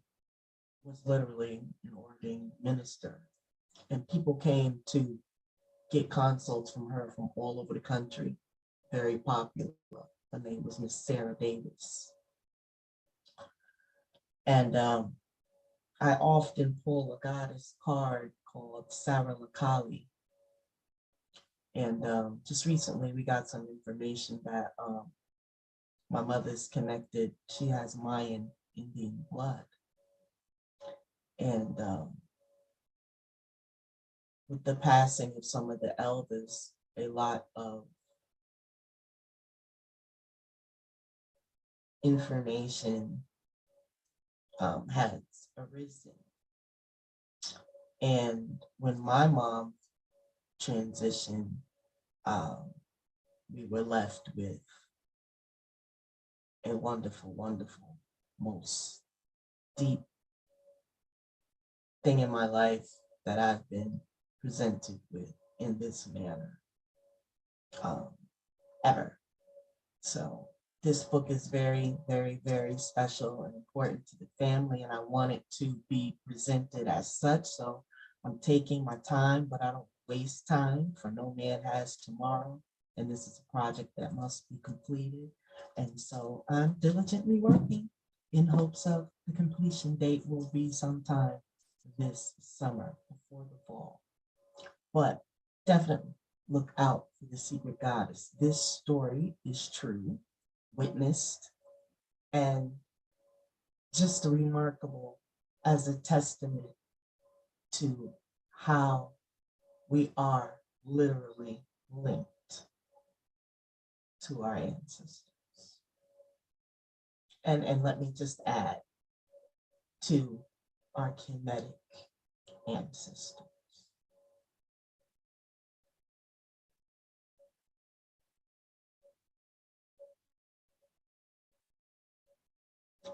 was literally an ordained minister, and people came to get consults from her from all over the country. Very popular. Her name was Miss Sarah Davis. And I often pull a goddess card called Sarah Lakali. And just recently we got some information that my mother's connected. She has Mayan Indian blood. And with the passing of some of the elders, a lot of information has arisen. And when my mom transitioned, we were left with a wonderful, wonderful, most deep thing in my life that I've been presented with in this manner ever. So this book is very, very, very special and important to the family, and I want it to be presented as such. So I'm taking my time, but I don't waste time, for no man has tomorrow. And this is a project that must be completed. And so I'm diligently working in hopes of the completion date will be sometime this summer before the fall. But definitely look out for The Secret Goddess. This story is true, witnessed, and just remarkable as a testament to how we are literally linked to our ancestors. And let me just add, to our Kemetic ancestors.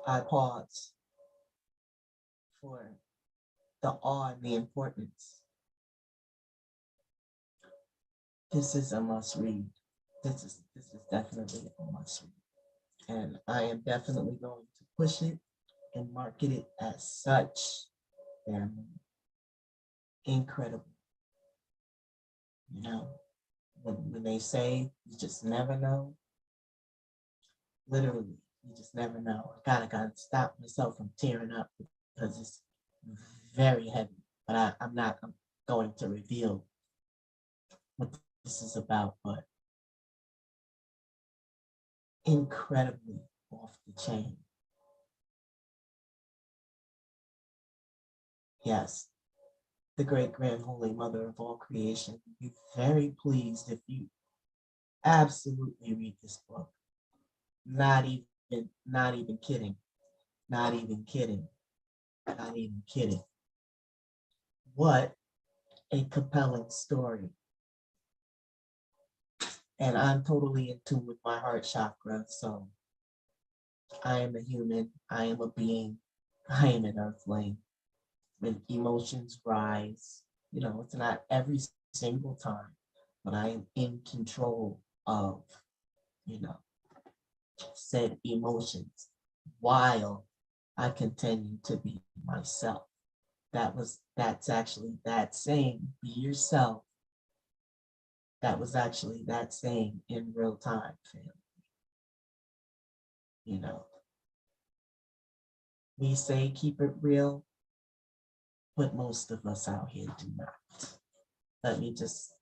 I pause for the awe and the importance This is a must read. This is definitely a must read. And I am definitely going to push it and market it as such. Family. Incredible. You know, when they say you just never know, literally, you just never know. I gotta stop myself from tearing up because it's very heavy. But I'm going to reveal what this is about, but incredibly off the chain. Yes, the great grand holy mother of all creation. Be very pleased if you absolutely read this book. Not even kidding. Not even kidding. Not even kidding. What a compelling story. And I'm totally in tune with my heart chakra. So I am a human. I am a being. I am an earthling. When emotions rise, it's not every single time, but I am in control of, you know, said emotions while I continue to be myself. That's actually that saying, be yourself. That was actually that saying in real time, fam. You know, we say keep it real, but most of us out here do not. Let me just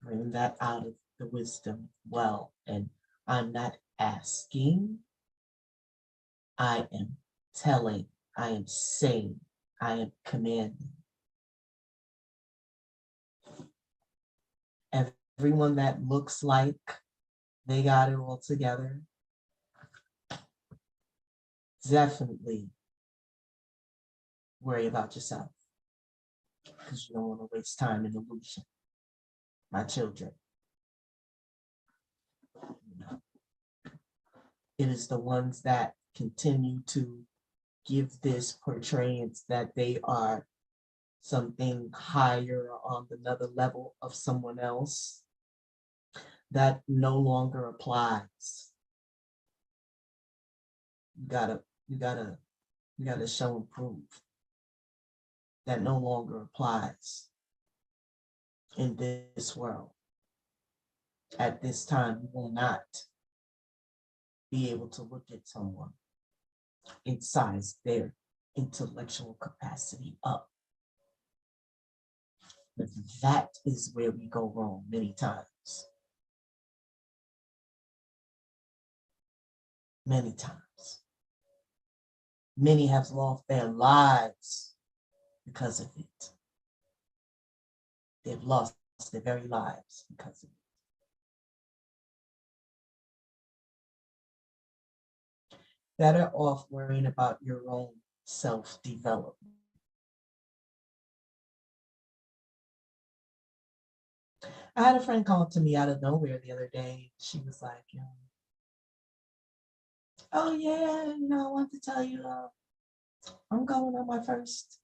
bring that out of the wisdom well. And I'm not asking, I am telling, I am saying, I am commanding. Everyone that looks like they got it all together, definitely worry about yourself because you don't want to waste time in illusion. My children, you know, it is the ones that continue to give this portrayance that they are something higher on another level of someone else that no longer applies. You gotta, you gotta, you gotta show and prove that no longer applies in this world. At this time, you will not be able to look at someone and size their intellectual capacity up. But that is where we go wrong many times. Many times. Many have lost their lives because of it. They've lost their very lives because of it. Better off worrying about your own self-development. I had a friend call to me out of nowhere the other day. She was like, oh yeah, I want to tell you, I'm going on my first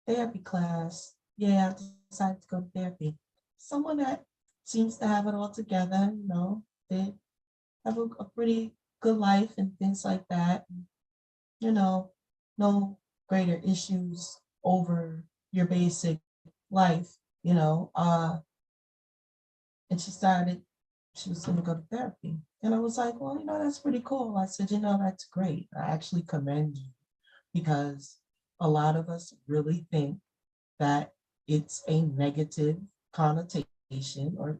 therapy class. Yeah, I decided to go to therapy. Someone that seems to have it all together, they have a pretty good life and things like that. You know, no greater issues over your basic life, you know. And she was going to go to therapy. And I was like, well, that's pretty cool. I said, that's great. I actually commend you because a lot of us really think that it's a negative connotation or,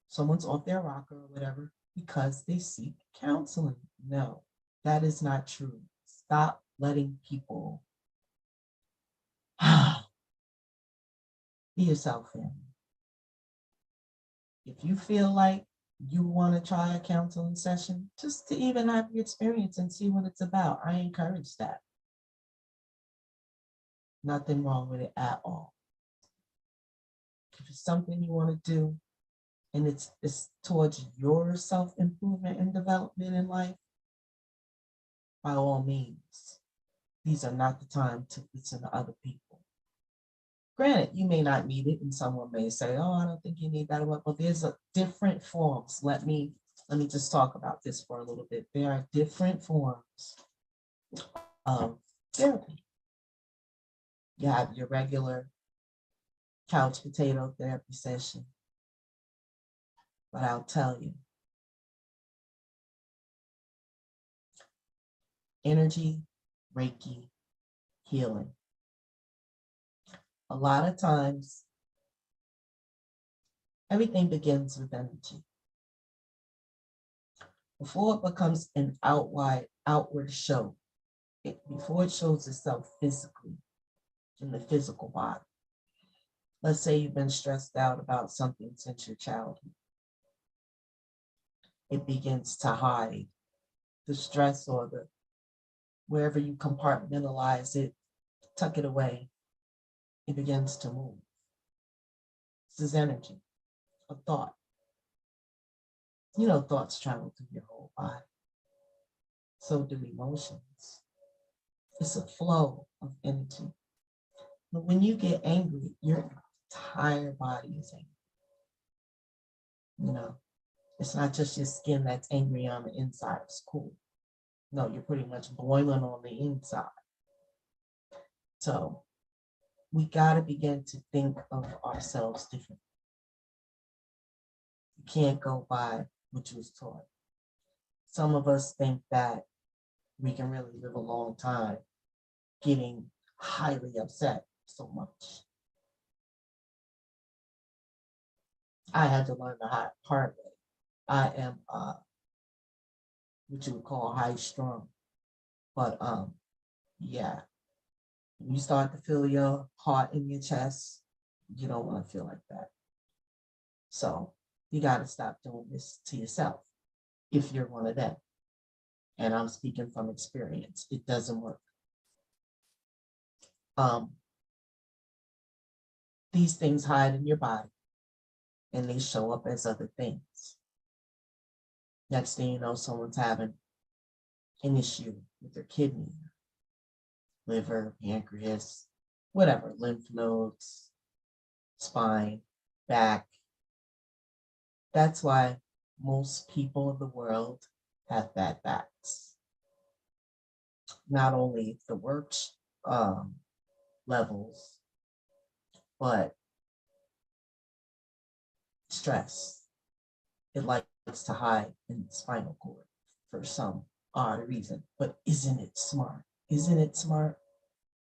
someone's off their rocker or whatever because they seek counseling. No, that is not true. Stop letting people be yourself, family. If you feel like you want to try a counseling session, just to even have the experience and see what it's about, I encourage that. Nothing wrong with it at all. If it's something you want to do and it's towards your self-improvement and development in life, by all means, these are not the time to listen to other people. Granted, you may not need it, and someone may say, "Oh, I don't think you need that." Well, there's a different forms. Let me just talk about this for a little bit. There are different forms of therapy. You have your regular couch potato therapy session, but I'll tell you, energy, Reiki, healing. A lot of times, everything begins with energy. Before it becomes an outward show, before it shows itself physically in the physical body. Let's say you've been stressed out about something since your childhood. It begins to hide the stress or the wherever you compartmentalize it, tuck it away, it begins to move. This is energy, a thought. You know, thoughts travel through your whole body. So do emotions. It's a flow of energy. But when you get angry, your entire body is angry. You know, it's not just your skin that's angry on the inside. It's cool. No, you're pretty much boiling on the inside. So we got to begin to think of ourselves differently. You can't go by what you was taught. Some of us think that we can really live a long time getting highly upset so much. I had to learn the hard way. I am what you would call high strung. But yeah, when you start to feel your heart in your chest, you don't want to feel like that. So you got to stop doing this to yourself if you're one of them. And I'm speaking from experience. It doesn't work. Um, these things hide in your body and they show up as other things. Next thing you know, someone's having an issue with their kidney, liver, pancreas, whatever, lymph nodes, spine, back. That's why most people of the world have bad backs. Not only the work levels, but stress. It likes to hide in the spinal cord for some odd reason. But isn't it smart? Isn't it smart?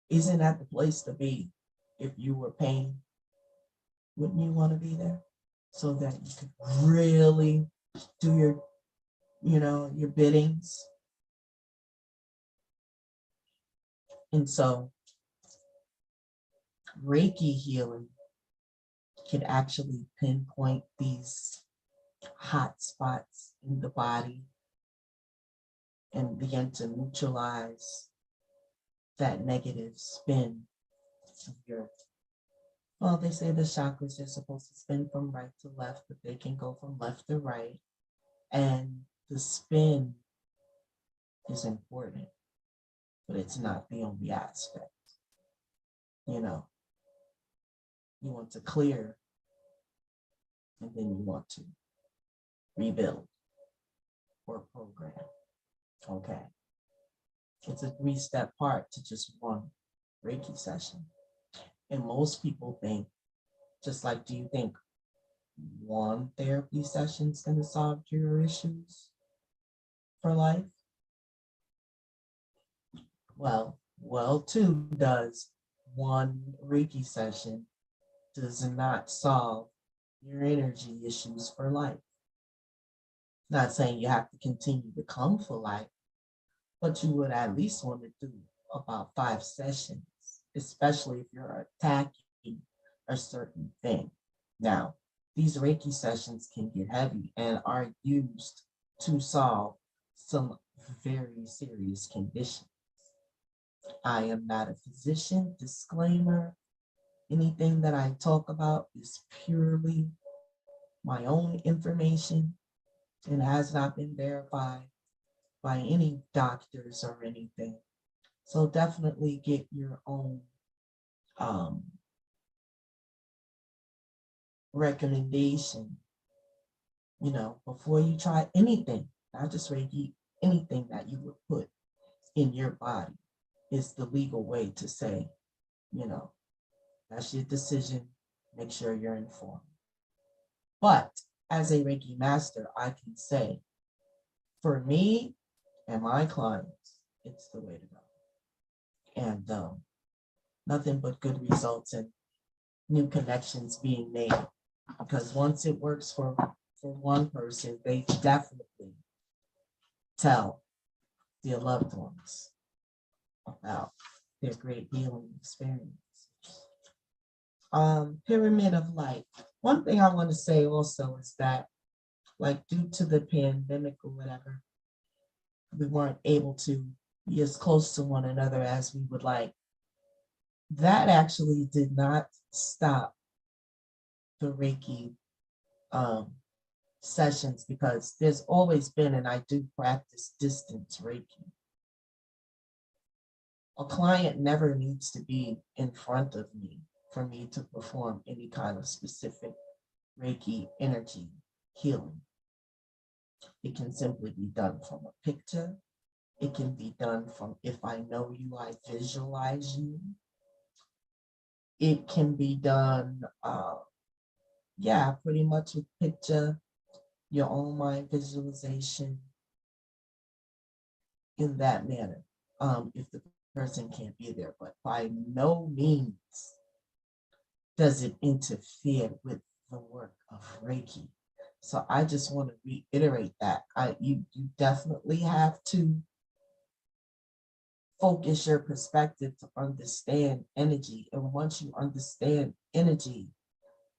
Isn't that the place to be if you were pain? Wouldn't you want to be there so that you could really do your biddings? And so Reiki healing can actually pinpoint these hot spots in the body and begin to neutralize that negative spin of your. Well, they say the chakras are supposed to spin from right to left, but they can go from left to right. And the spin is important, but it's not the only aspect. You know, you want to clear and then you want to rebuild or program. Okay. It's a 3-step part to just one Reiki session. And most people think, just like, do you think one therapy session is going to solve your issues for life? Well, two does. One Reiki session does not solve your energy issues for life. Not saying you have to continue to come for life, but you would at least want to do about 5 sessions, especially if you're attacking a certain thing. Now, these Reiki sessions can get heavy and are used to solve some very serious conditions. I am not a physician, disclaimer. Anything that I talk about is purely my own information and has not been verified by any doctors or anything. So definitely get your own recommendation, before you try anything, not just Reiki, anything that you would put in your body is the legal way to say, you know, that's your decision. Make sure you're informed. But as a Reiki master, I can say, for me and my clients, it's the way to go. And nothing but good results and new connections being made. Because once it works for one person, they definitely tell their loved ones about their great healing experience. Pyramid of light. One thing I want to say also is that, like, due to the pandemic or whatever, we weren't able to be as close to one another as we would like. That actually did not stop the Reiki sessions, because there's always been, and I do practice distance Reiki. A client never needs to be in front of me for me to perform any kind of specific Reiki energy healing. It can simply be done from a picture. It can be done from, if I know you, I visualize you. It can be done, pretty much with picture, your own mind visualization, in that manner, if the person can't be there. But by no means does it interfere with the work of Reiki. So I just want to reiterate that. You definitely have to focus your perspective to understand energy. And once you understand energy,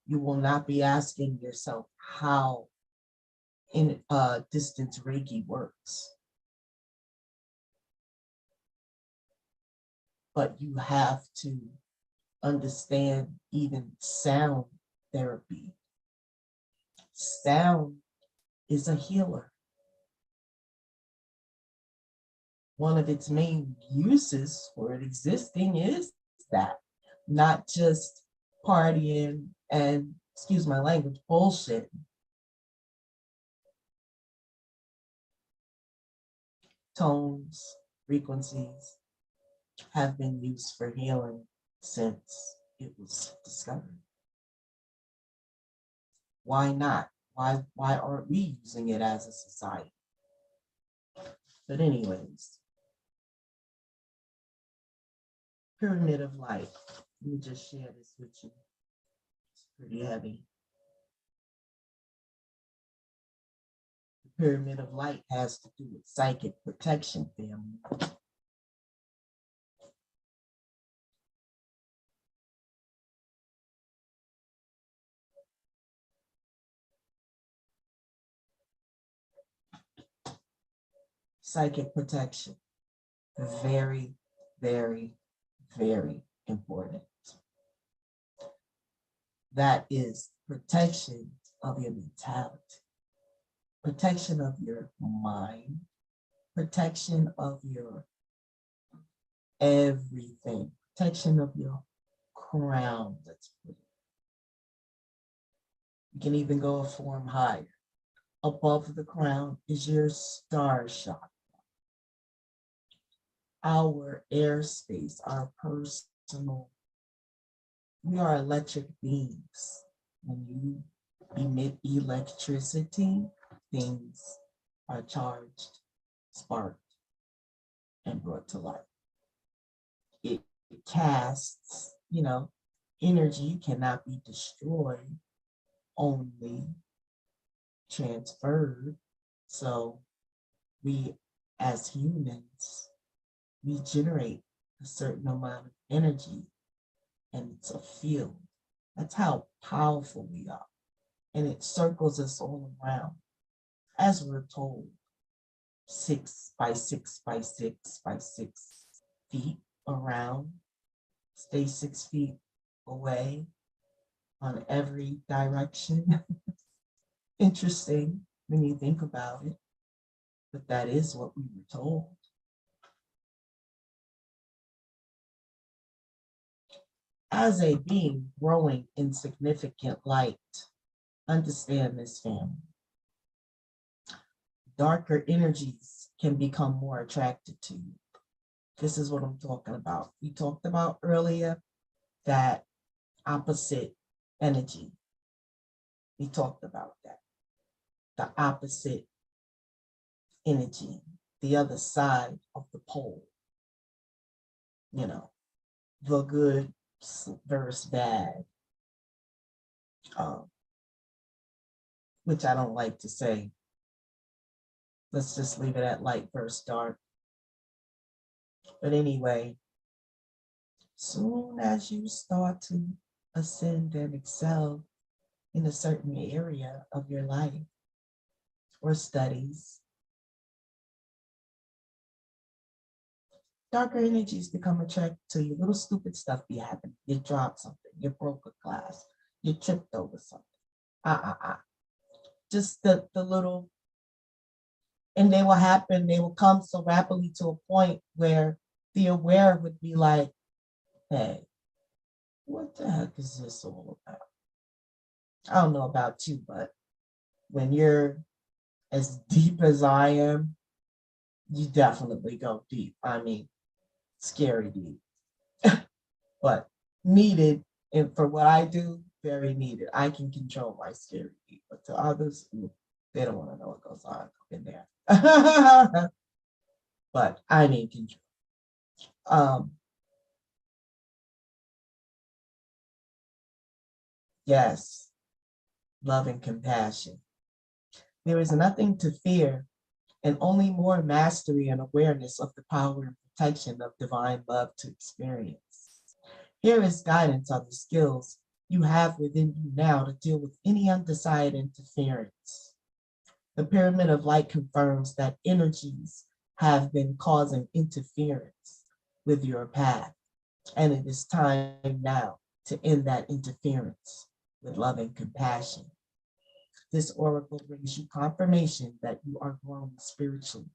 you will not be asking yourself how distance Reiki works. But you have to understand even sound therapy. Sound is a healer. One of its main uses for it existing is that, not just partying and, excuse my language, bullshit. Tones, frequencies have been used for healing since it was discovered. Why not? Why aren't we using it as a society? But anyways, pyramid of light. Let me just share this with you. It's pretty heavy. The pyramid of light has to do with psychic protection, family. Psychic protection. Very, very, very important. That is protection of your mentality, protection of your mind, protection of your everything, protection of your crown. Let's put it. You can even go a form higher. Above the crown is your star chakra. Our airspace, our personal, we are electric beings. When you emit electricity, things are charged, sparked, and brought to life. It casts, energy cannot be destroyed, only transferred. So we, as humans, we generate a certain amount of energy, and it's a field. That's how powerful we are. And it circles us all around, as we're told, 6 by 6 by 6 by 6 feet around. Stay 6 feet away on every direction. Interesting when you think about it, but that is what we were told. As a being growing in significant light, understand this, family. Darker energies can become more attracted to you. This is what I'm talking about. We talked about earlier that opposite energy. We talked about that. The opposite energy, the other side of the pole, you know, the good versus bad, um, which I don't like to say. Let's just leave it at light versus dark. But anyway, soon as you start to ascend and excel in a certain area of your life or studies, darker energies become attracted to you. Little stupid stuff be happening. You dropped something, you broke a glass, you tripped over something. Just the little, and they will happen, they will come so rapidly to a point where the aware would be like, hey, what the heck is this all about? I don't know about you, but when you're as deep as I am, you definitely go deep. I mean, scary deep, but needed. And for what I do, very needed. I can control my scary deep, but to others, they don't want to know what goes on in there. But I'm in control. Yes, love and compassion. There is nothing to fear and only more mastery and awareness of the power and protection of divine love to experience. Here is guidance on the skills you have within you now to deal with any undesired interference. The pyramid of light confirms that energies have been causing interference with your path, and it is time now to end that interference with loving compassion. This oracle brings you confirmation that you are growing spiritually.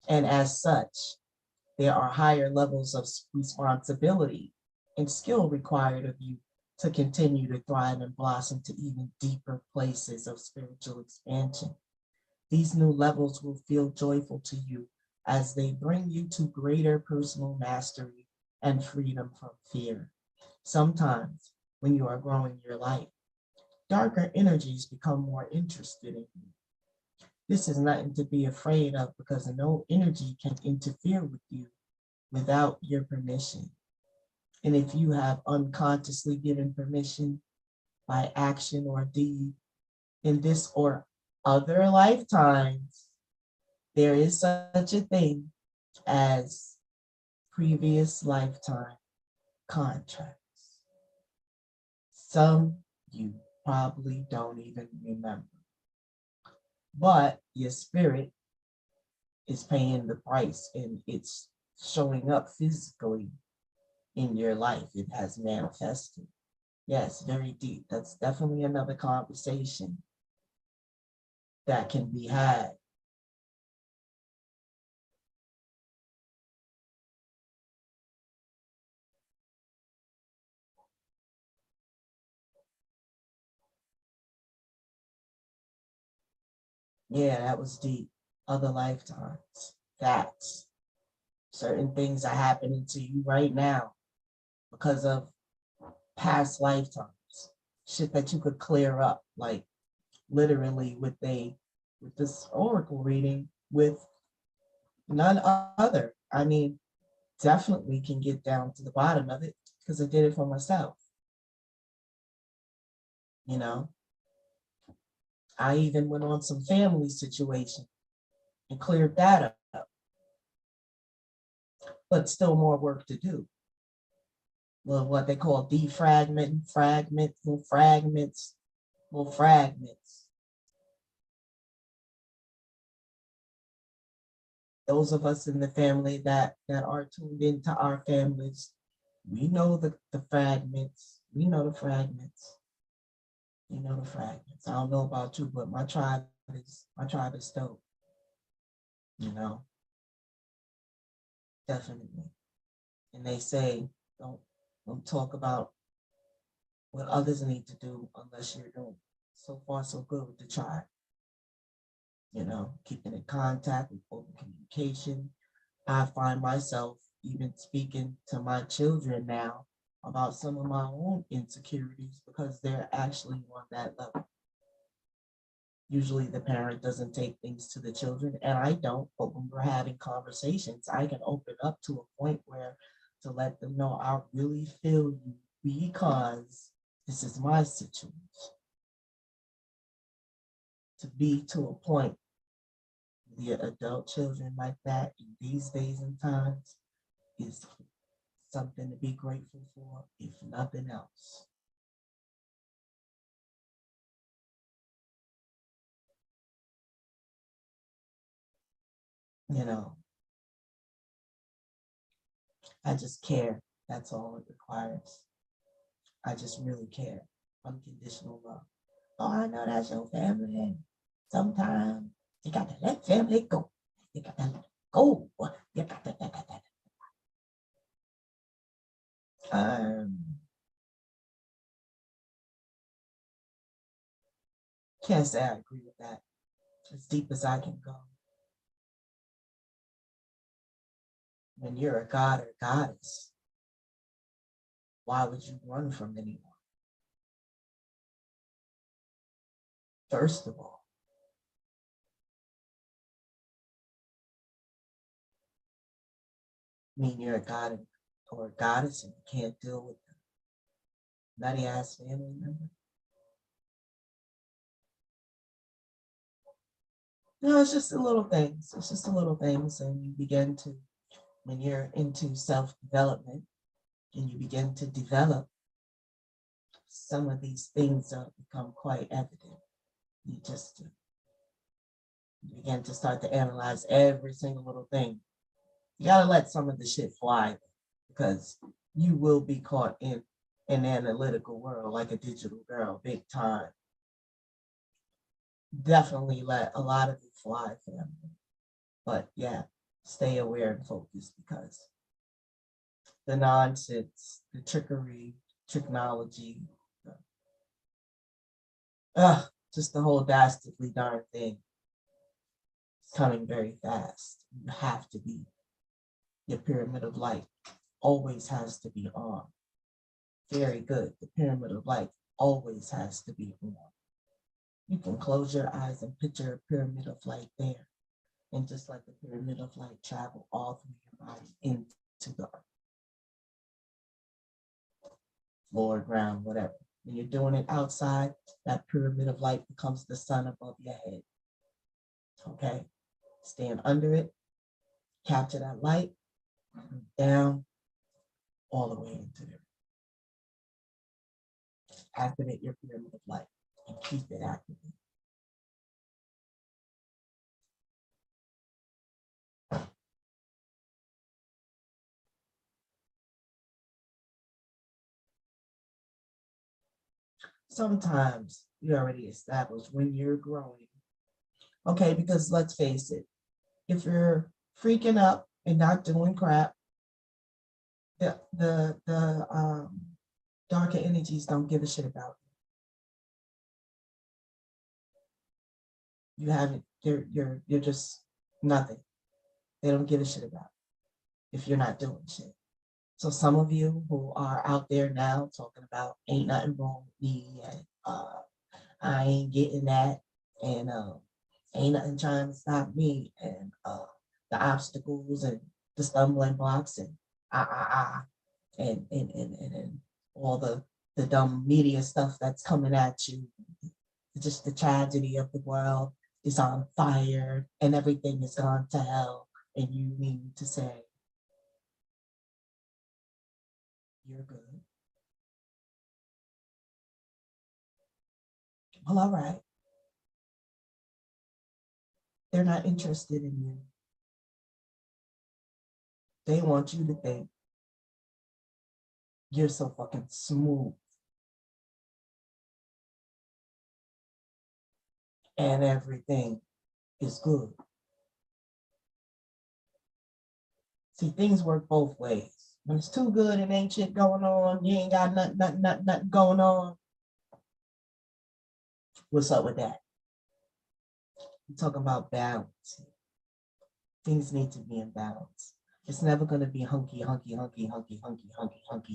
And as such, there are higher levels of responsibility and skill required of you to continue to thrive and blossom to even deeper places of spiritual expansion. These new levels will feel joyful to you as they bring you to greater personal mastery and freedom from fear. Sometimes, when you are growing your light, darker energies become more interested in you. This is nothing to be afraid of because no energy can interfere with you without your permission. And if you have unconsciously given permission by action or deed in this or other lifetimes, there is such a thing as previous lifetime contracts. Some you probably don't even remember, but your spirit is paying the price and it's showing up physically in your life. It has manifested. Yes, very deep. That's definitely another conversation that can be had. Yeah, that was deep. Other lifetimes. Facts. Certain things are happening to you right now because of past lifetimes. Shit that you could clear up, like literally with this oracle reading with none other. I mean, definitely can get down to the bottom of it because I did it for myself. You know, I even went on some family situation and cleared that up, but still more work to do. Well, what they call defragment, little fragments. Those of us in the family that are tuned into our families, we know the fragments. We know the fragments. You know the fragments. I don't know about you, but my tribe is dope. You know, definitely. And they say don't don't talk about what others need to do unless you're doing so far so good with the tribe. Keeping in contact with open communication. I find myself even speaking to my children now about some of my own insecurities because they're actually on that level. Usually the parent doesn't take things to the children, and I don't, but when we're having conversations, I can open up to a point where to let them know I really feel you because this is my situation. To be to a point with the adult children like that in these days and times is something to be grateful for, if nothing else. You know, I just care. That's all it requires. I just really care. Unconditional love. Oh, I know that's your family. Sometimes you got to let family go. You got to let go. You got to. Can't say I agree with that. As deep as I can go. When you're a god or goddess, why would you run from anyone? First of all, you're a god or a goddess and you can't deal with a nutty ass family member. No, it's just the little things. It's just the little things, and you begin to, when you're into self-development, and you begin to develop, some of these things become quite evident. You just begin to start to analyze every single little thing. You gotta let some of the shit fly because you will be caught in an analytical world like a digital girl, big time. Definitely let a lot of it fly, family. But yeah, stay aware and focused because the nonsense, the trickery, technology, just the whole dastardly darn thing is coming very fast. You have to be, your pyramid of light always has to be on. Very good. The pyramid of light always has to be on. You can close your eyes and picture a pyramid of light there. And just like the pyramid of light travel all through your body into the floor, ground, whatever. When you're doing it outside, that pyramid of light becomes the sun above your head. Okay? Stand under it, capture that light, down, all the way into there. Activate your pyramid of light and keep it activated. Sometimes you already established when you're growing. Okay, because let's face it, if you're freaking up and not doing crap, the darker energies don't give a shit about you. You haven't. You're just nothing. They don't give a shit about if you're not doing shit. So some of you who are out there now talking about ain't nothing wrong with me and I ain't getting that and ain't nothing trying to stop me and the obstacles and the stumbling blocks and ah ah ah and all the dumb media stuff that's coming at you. Just the tragedy of the world is on fire and everything is gone to hell. And you mean to say you're good? Well, all right. They're not interested in you. They want you to think you're so fucking smooth and everything is good. See, things work both ways. When it's too good and ain't shit going on, you ain't got nothing going on. What's up with that? I'm talking about balance. Things need to be in balance. It's never going to be hunky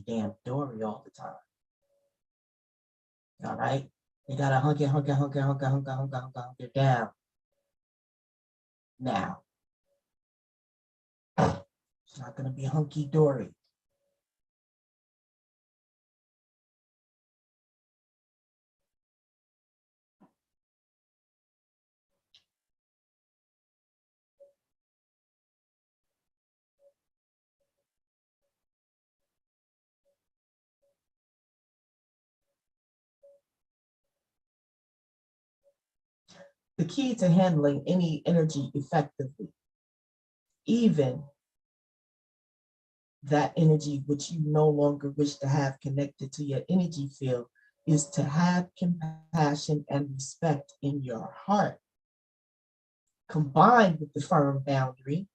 damn dory all the time. All right? You got to hunky down. Now, it's not going to be hunky dory. The key to handling any energy effectively, even that energy which you no longer wish to have connected to your energy field, is to have compassion and respect in your heart. Combined with the firm boundary,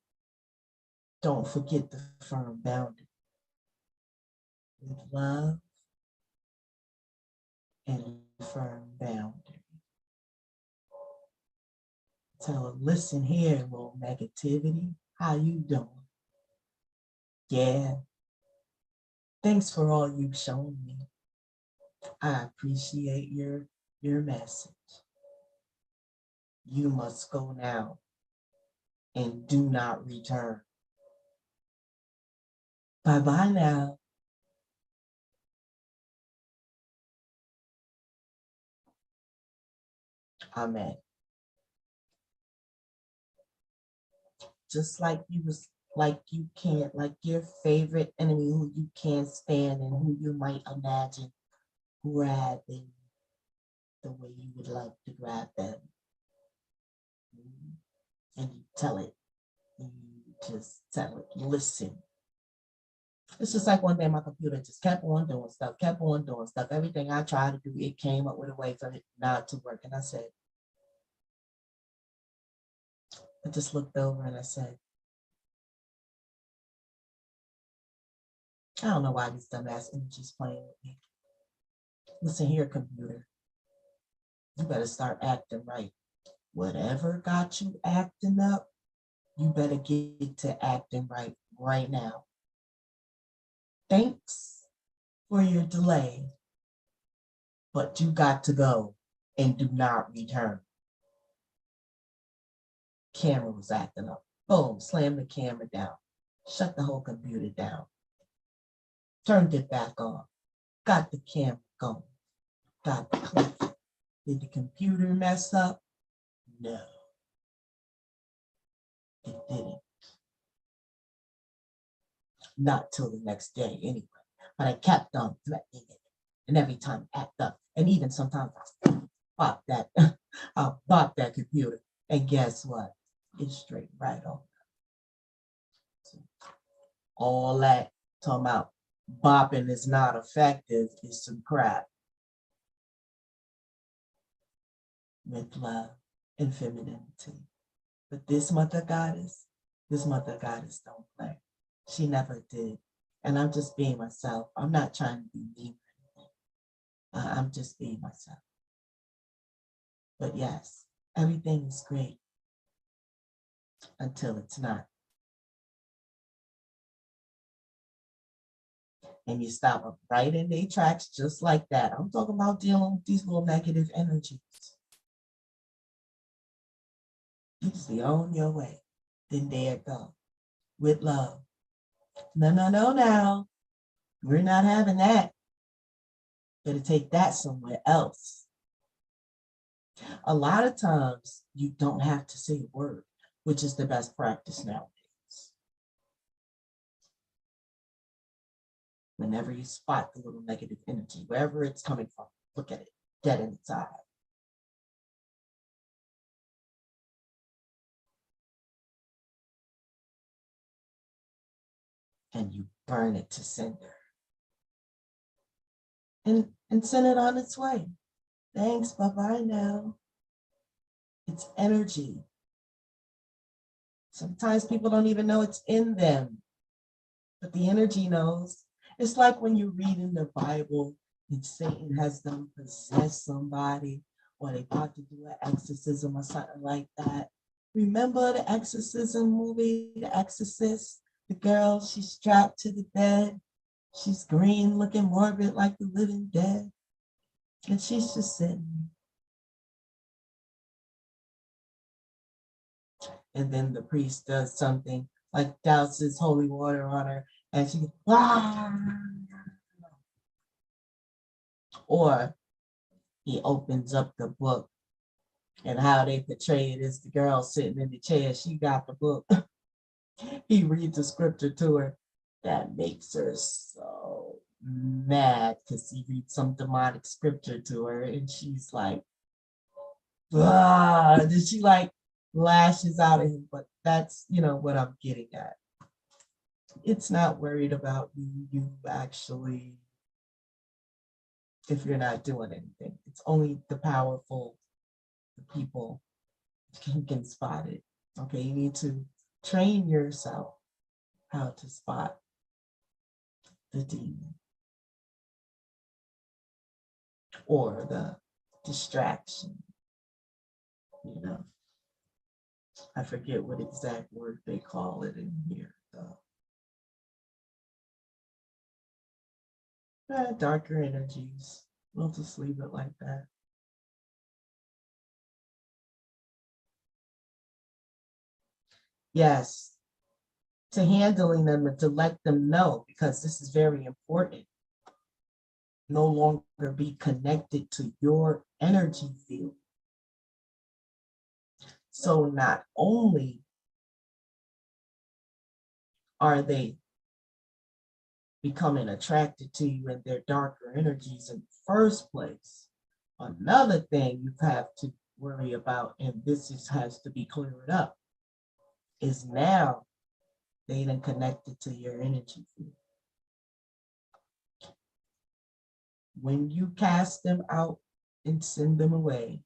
don't forget the firm boundary. With love and firm boundary. So listen here, little negativity. How you doing? Yeah. Thanks for all you've shown me. I appreciate your message. You must go now and do not return. Bye-bye now. Amen. Just like you can't, like your favorite enemy who you can't stand and who you might imagine grabbing the way you would like to grab them. And you tell it, you just tell it, listen. It's just like one day my computer just kept on doing stuff. Everything I tried to do, it came up with a way for it not to work. And I just looked over and I said, I don't know why these dumbass energies playing with me. Listen here, computer. You better start acting right. Whatever got you acting up, you better get to acting right now. Thanks for your delay, but you got to go and do not return. Camera was acting up. Boom, slam the camera down. Shut the whole computer down. Turned it back on. Got the camera going. Got the clip. Did the computer mess up? No. It didn't. Not till the next day anyway. But I kept on threatening it. And every time I act up. And even sometimes I'll bop that computer. And guess what? It's straight right on. So all that talking about bopping is not effective is some crap. With love and femininity. But this mother goddess don't play. She never did. And I'm just being myself. I'm not trying to be mean or anything. I'm just being myself. But yes, everything is great until it's not. And you stop them right in their tracks just like that. I'm talking about dealing with these little negative energies. You just be on your way. Then there it go. With love. No, now. We're not having that. Better take that somewhere else. A lot of times you don't have to say a word, which is the best practice nowadays. Whenever you spot the little negative energy, wherever it's coming from, look at it, dead in its eye. And you burn it to cinder. And send it on its way. Thanks, bye-bye now. It's energy. Sometimes people don't even know it's in them. but the energy knows. It's like when you read in the Bible and Satan has them possess somebody or they about to do an exorcism or something like that. Remember the exorcism movie, The Exorcist? The girl, she's strapped to the bed. She's green, looking morbid like the living dead. And she's just sitting. And then the priest does something like douses holy water on her and she, ah! Or he opens up the book and how they portray it is the girl sitting in the chair. She got the book. He reads the scripture to her. That makes her so mad because he reads some demonic scripture to her and she's like, ah, and then she like lashes out at him. But that's, what I'm getting at. It's not worried about you actually, if you're not doing anything. It's only the powerful, the people who can spot it. Okay, you need to train yourself how to spot the demon or the distraction. I forget what exact word they call it in here though. Darker energies. We'll just leave it like that. Yes, to handling them and to let them know, because this is very important. No longer be connected to your energy field. So not only are they becoming attracted to you and their darker energies in the first place, another thing you have to worry about, and has to be cleared up, is now they done connected to your energy field. When you cast them out and send them away,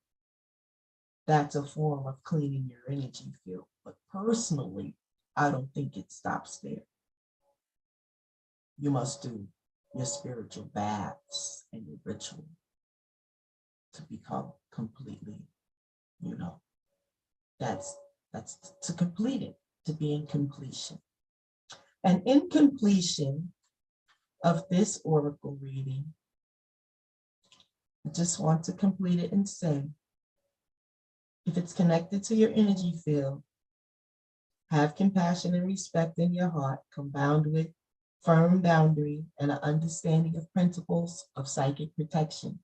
that's a form of cleaning your energy field. But personally, I don't think it stops there. You must do your spiritual baths and your ritual to become completely, that's to complete it, to be in completion. And in completion of this oracle reading, I just want to complete it and say, if it's connected to your energy field, have compassion and respect in your heart, combined with firm boundary and an understanding of principles of psychic protection.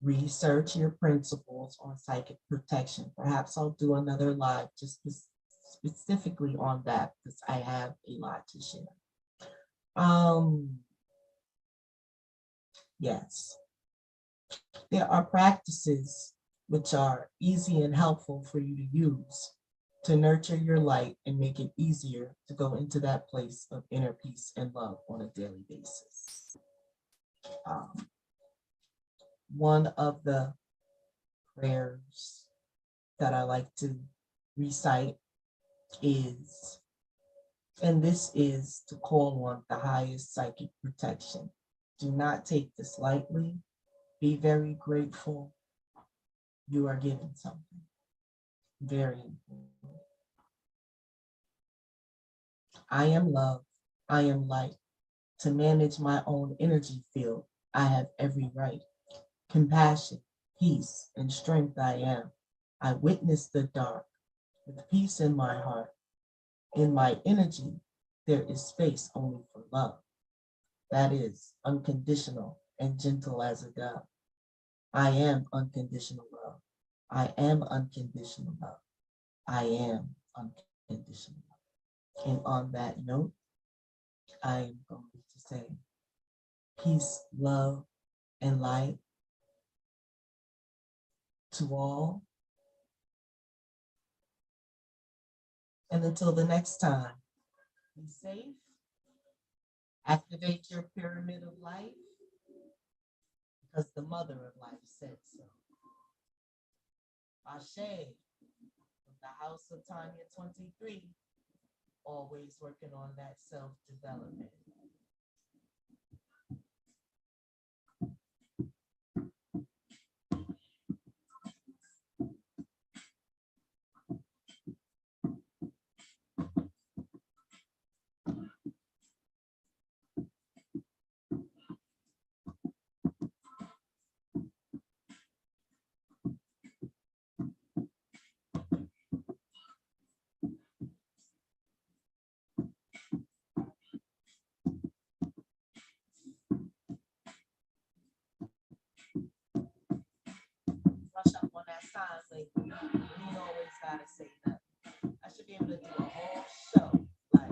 Research your principles on psychic protection. Perhaps I'll do another live just specifically on that because I have a lot to share. Yes, there are practices which are easy and helpful for you to use to nurture your light and make it easier to go into that place of inner peace and love on a daily basis. One of the prayers that I like to recite is, and this is to call on the highest psychic protection. Do not take this lightly. Be very grateful. You are given something very important. I am love. I am light. To manage my own energy field, I have every right. Compassion, peace, and strength I am. I witness the dark with peace in my heart. In my energy, there is space only for love. That is unconditional and gentle as a dove. I am unconditional love. I am unconditional love. I am unconditional love. And on that note, I am going to say peace, love, and light to all. And until the next time, be safe, activate your pyramid of life, because the mother of life said so. Ashe, from the house of Tonya 23. always working on that self-development. Brush up on that sign language. You ain't always gotta say nothing. I should be able to do a whole show. Like,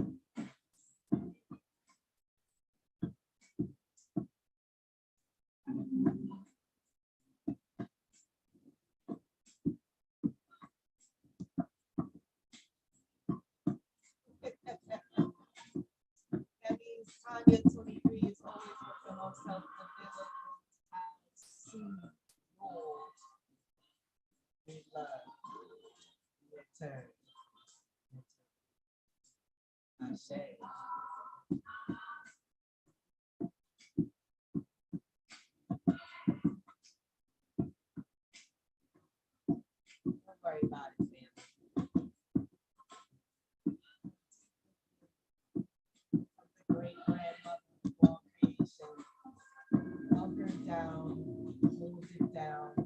that means Tonya 23 is always working on self-development. I see rules. We love. Return. I say. Don't worry about it, man. The great grandmother of all creation held her down, moved it down,